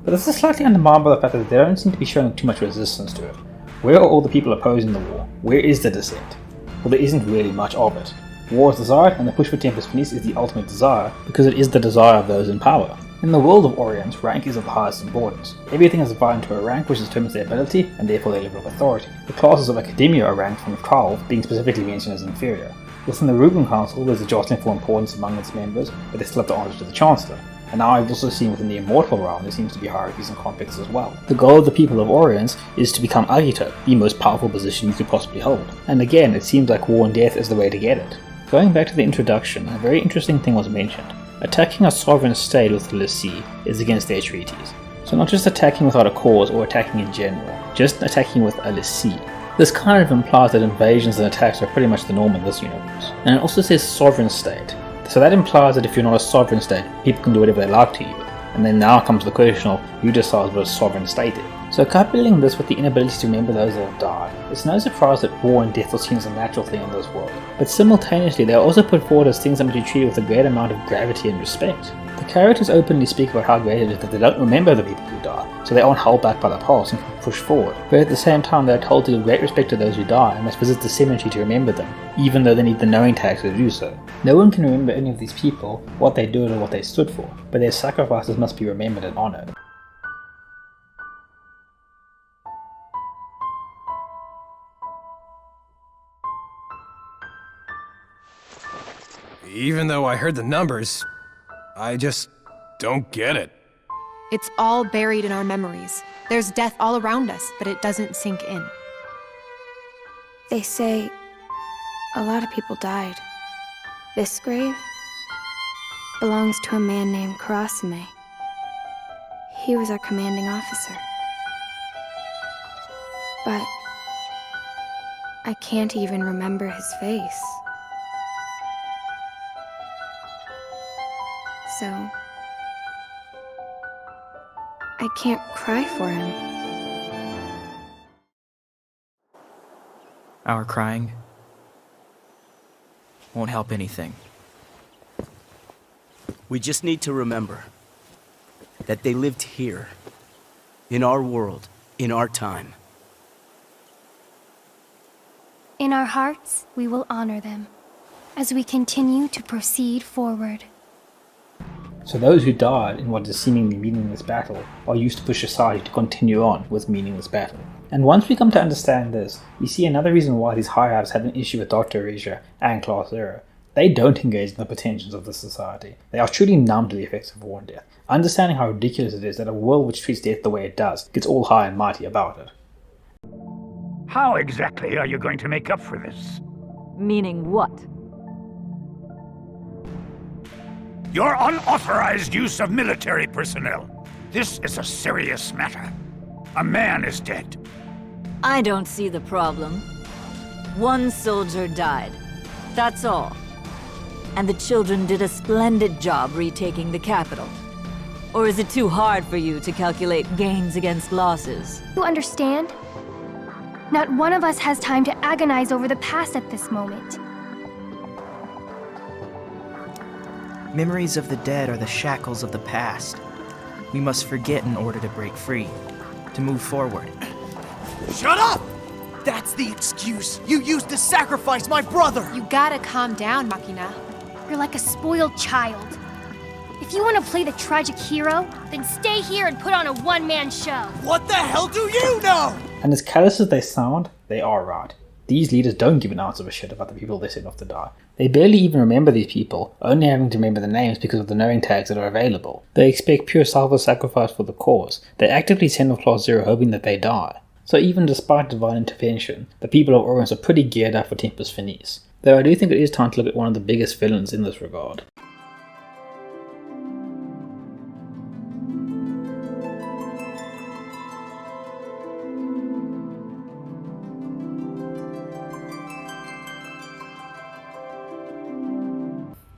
But this is slightly undermined by the fact that they don't seem to be showing too much resistance to it. Where are all the people opposing the war? Where is the dissent? Well, there isn't really much of it. War is desired, and the push for Tempus Finis is the ultimate desire, because it is the desire of those in power. In the world of Orients, rank is of the highest importance. Everything is divided into a rank which determines their ability and therefore their level of authority. The classes of Academia are ranked from 12, being specifically mentioned as inferior. Within the Rubrum Council, there's a jostling for importance among its members, but they still have to answer to the Chancellor. And now I've also seen within the Immortal realm there seems to be hierarchies and conflicts as well. The goal of the people of Orients is to become Agito, the most powerful position you could possibly hold. And again, it seems like war and death is the way to get it. Going back to the introduction, a very interesting thing was mentioned. Attacking a sovereign state with the l'Cie is against their treaties. So not just attacking without a cause or attacking in general, just attacking with a l'Cie. This kind of implies that invasions and attacks are pretty much the norm in this universe. And it also says sovereign state. So that implies that if you're not a sovereign state, people can do whatever they like to you. And then now comes the question of who decides what a sovereign state is. So coupling this with the inability to remember those that have died, it's no surprise that war and death are seen as a natural thing in this world. But simultaneously, they are also put forward as things that must be treated with a great amount of gravity and respect. The characters openly speak about how great it is that they don't remember the people who die, so they aren't held back by the past and can push forward. But at the same time, they are told to give great respect to those who die and must visit the cemetery to remember them, even though they need the knowing tags to do so. No one can remember any of these people, what they did or what they stood for, but their sacrifices must be remembered and honoured. Even though I heard the numbers, I just don't get it. It's all buried in our memories. There's death all around us, but it doesn't sink in. They say a lot of people died. This grave belongs to a man named Karasime. He was our commanding officer. But I can't even remember his face. So I can't cry for him. Our crying won't help anything. We just need to remember that they lived here, in our world, in our time. In our hearts, we will honor them as we continue to proceed forward. So those who died in what is seemingly meaningless battle are used to push society to continue on with meaningless battle. And once we come to understand this, we see another reason why these high-ups had an issue with Dr. Erasure and Class Zero. They don't engage in the pretensions of the society. They are truly numb to the effects of war and death, understanding how ridiculous it is that a world which treats death the way it does gets all high and mighty about it. How exactly are you going to make up for this? Meaning what? Your unauthorized use of military personnel. This is a serious matter. A man is dead. I don't see the problem. One soldier died. That's all. And the children did a splendid job retaking the capital. Or is it too hard for you to calculate gains against losses? You understand? Not one of us has time to agonize over the past at this moment. Memories of the dead are the shackles of the past. We must forget in order to break free, to move forward. Shut up! That's the excuse you used to sacrifice my brother! You gotta calm down, Makina. You're like a spoiled child. If you want to play the tragic hero, then stay here and put on a one-man show. What the hell do you know? And as callous as they sound, they are right. These leaders don't give an ounce of a shit about the people they send off to die. They barely even remember these people, only having to remember the names because of the knowing tags that are available. They expect pure selfless sacrifice for the cause. They actively send off Class Zero hoping that they die. So even despite divine intervention, the people of Orient are pretty geared up for Tempus Finis. Though I do think it is time to look at one of the biggest villains in this regard.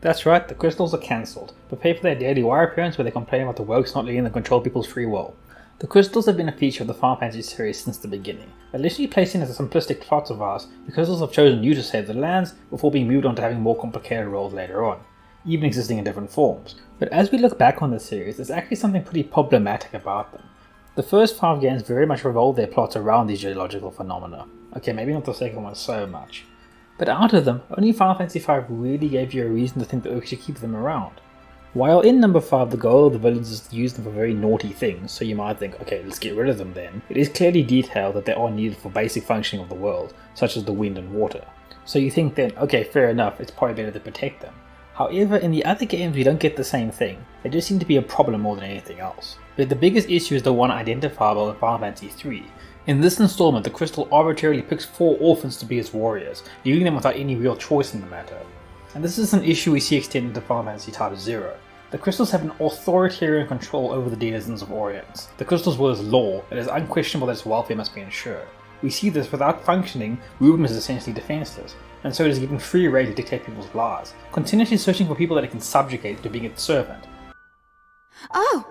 That's right, the Crystals are cancelled. Prepare for their daily wire appearance where they complain about the Wokes not letting them control people's free will. The Crystals have been a feature of the Final Fantasy series since the beginning. Initially placed in as a simplistic plot device, the Crystals have chosen you to save the lands before being moved on to having more complicated roles later on, even existing in different forms. But as we look back on the series, there's actually something pretty problematic about them. The first 5 games very much revolve their plots around these geological phenomena. Okay, maybe not the second one so much. But out of them, only Final Fantasy V really gave you a reason to think that we should keep them around. While in number 5 the goal of the villains is to use them for very naughty things, so you might think, okay, let's get rid of them then, it is clearly detailed that they are needed for basic functioning of the world, such as the wind and water. So you think then, okay, fair enough, it's probably better to protect them. However, in the other games we don't get the same thing, they just seem to be a problem more than anything else. But the biggest issue is the one identifiable in Final Fantasy III. In this installment, the Crystal arbitrarily picks 4 orphans to be its warriors, leaving them without any real choice in the matter. And this is an issue we see extended to Final Fantasy Type 0. The Crystals have an authoritarian control over the denizens of Orient. The Crystal's will is law, it is unquestionable that its welfare must be ensured. We see this without functioning, Rubrum is essentially defenseless, and so it is given free rein to dictate people's lives, continuously searching for people that it can subjugate to being its servant. Oh!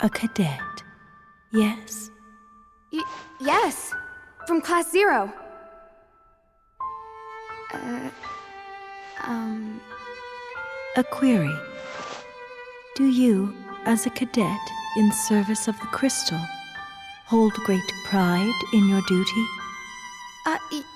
a cadet, yes? Yes, from Class 0. A query. Do you, as a cadet in service of the Crystal, hold great pride in your duty?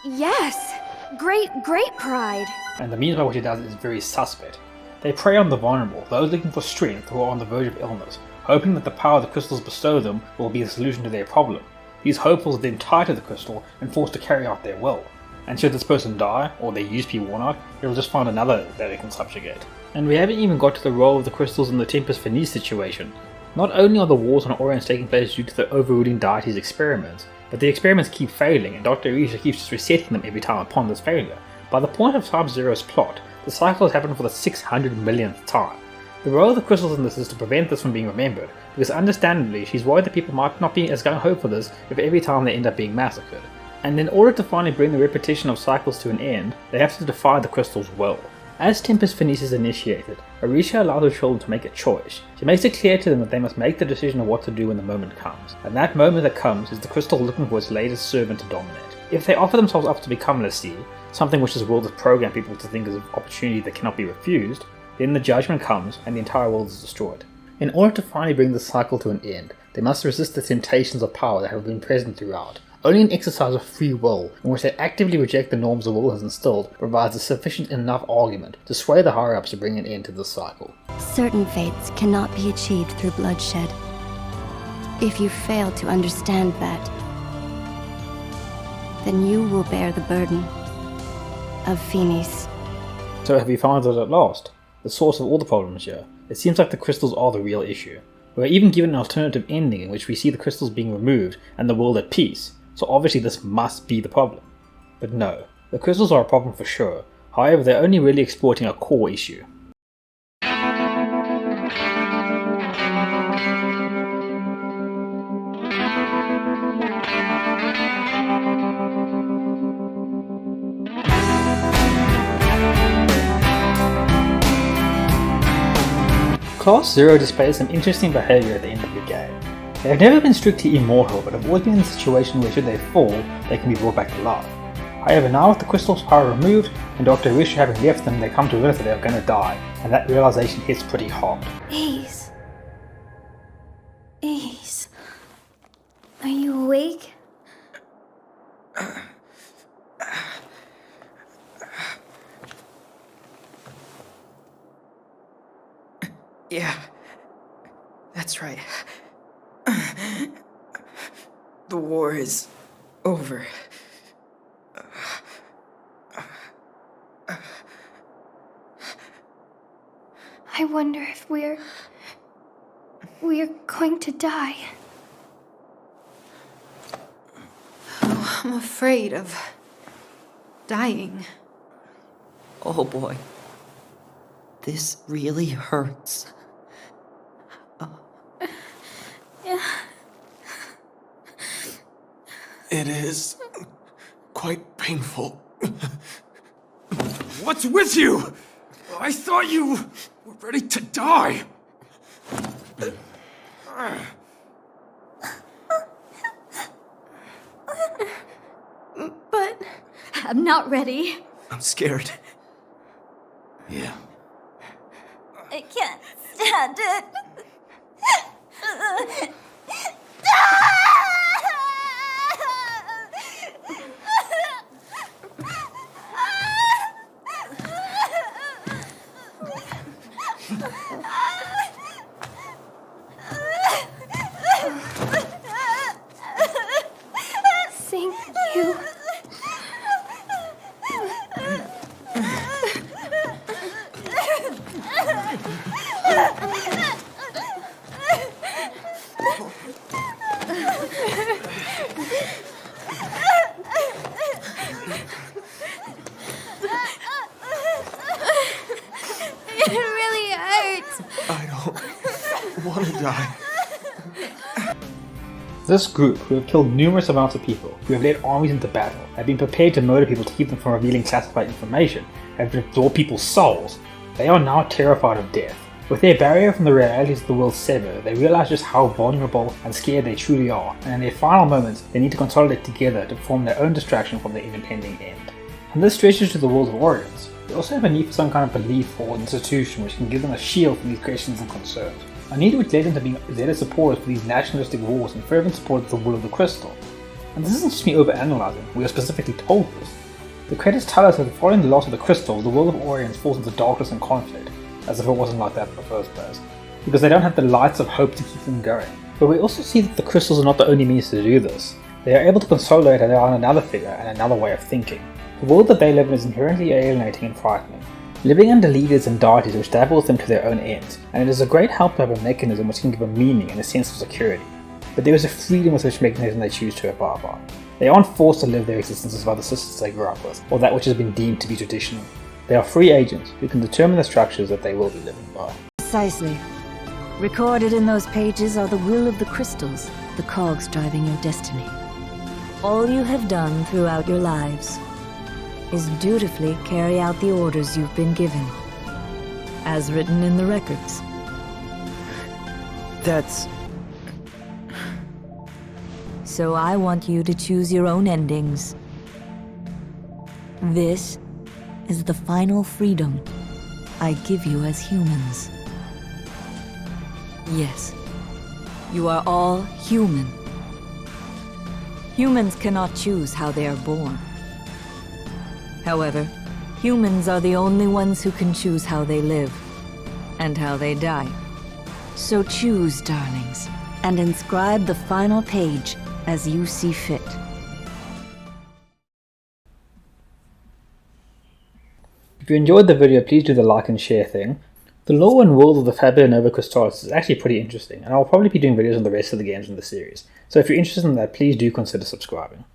Yes! Great pride! And the means by which it does it is very suspect. They prey on the vulnerable, those looking for strength who are on the verge of illness, hoping that the power the crystals bestow them will be the solution to their problem. These hopefuls are then tied to the crystal and forced to carry out their will. And should this person die, or their use be worn out, they will just find another that they can subjugate. And we haven't even got to the role of the crystals in the Tempest Finis situation. Not only are the wars on Orion taking place due to the overruling deity's experiments, but the experiments keep failing and Dr. Arisha keeps just resetting them every time upon this failure. By the point of Sub-Zero's plot, the cycle has happened for the 600 millionth time. The role of the crystals in this is to prevent this from being remembered, because understandably she's worried that people might not be as gung-ho for this if every time they end up being massacred. And in order to finally bring the repetition of cycles to an end, they have to defy the crystal's will. As Tempest Finis is initiated, Arisha allows her children to make a choice. She makes it clear to them that they must make the decision of what to do when the moment comes, and that moment that comes is the crystal looking for its latest servant to dominate. If they offer themselves up to become l'Cie, something which this world has programmed people to think is an opportunity that cannot be refused, then the judgment comes and the entire world is destroyed. In order to finally bring this cycle to an end, they must resist the temptations of power that have been present throughout. Only an exercise of free will, in which they actively reject the norms the will has instilled, provides a sufficient enough argument to sway the higher-ups to bring an end to this cycle. Certain fates cannot be achieved through bloodshed. If you fail to understand that, then you will bear the burden of Finis. So have we found it at last? The source of all the problems here. It seems like the crystals are the real issue. We are even given an alternative ending in which we see the crystals being removed and the world at peace, so obviously this must be the problem. But no, the crystals are a problem for sure, however they're only really exploiting a core issue. Class 0 displays some interesting behaviour at the end of the game. They have never been strictly immortal, but have always been in a situation where should they fall, they can be brought back to life. However, now with the crystal's power removed, and Dr. Arisha having left them, they come to realize that they are going to die, and that realization hits pretty hard. Ace. Ace. Are you awake? Yeah, that's right. The war is over. I wonder if we're going to die. Oh, I'm afraid of dying. Oh boy. This really hurts. Yeah. It is quite painful. What's with you? I thought you were ready to die. But I'm not ready. I'm scared. Yeah. I can't stand it. Thank you. It really hurts. I don't want to die. This group, who have killed numerous amounts of people, who have led armies into battle, have been prepared to murder people to keep them from revealing classified information, have absorbed people's souls, they are now terrified of death. With their barrier from the realities of the world severed, they realize just how vulnerable and scared they truly are, and in their final moments, they need to consolidate together to form their own distraction from their impending end. And this stretches to the world of Orions. They also have a need for some kind of belief or institution which can give them a shield from these questions and concerns. A need which led them to being zealous supporters for these nationalistic wars and fervent supporters of the will of the crystal. And this isn't just me overanalyzing, we are specifically told this. The credits tell us that following the loss of the crystal, the world of Orions falls into darkness and conflict, as if it wasn't like that in the first place, because they don't have the lights of hope to keep them going. But we also see that the crystals are not the only means to do this. They are able to consolidate around another figure and another way of thinking. The world that they live in is inherently alienating and frightening, living under leaders and deities which dabble them to their own ends, and it is a great help to have a mechanism which can give a meaning and a sense of security. But there is a freedom with which mechanism they choose to abide by. They aren't forced to live their existences by the systems they grew up with, or that which has been deemed to be traditional. They are free agents who can determine the structures that they will be living by. Precisely. Recorded in those pages are the will of the crystals, the cogs driving your destiny. All you have done throughout your lives is dutifully carry out the orders you've been given, as written in the records. That's... So I want you to choose your own endings. This is the final freedom I give you as humans. Yes, you are all human. Humans cannot choose how they are born. However, humans are the only ones who can choose how they live and how they die. So choose, darlings, and inscribe the final page as you see fit. If you enjoyed the video, please do the like and share thing. The lore and world of the Fabula Nova Crystallis is actually pretty interesting, and I'll probably be doing videos on the rest of the games in the series, so if you're interested in that, please do consider subscribing.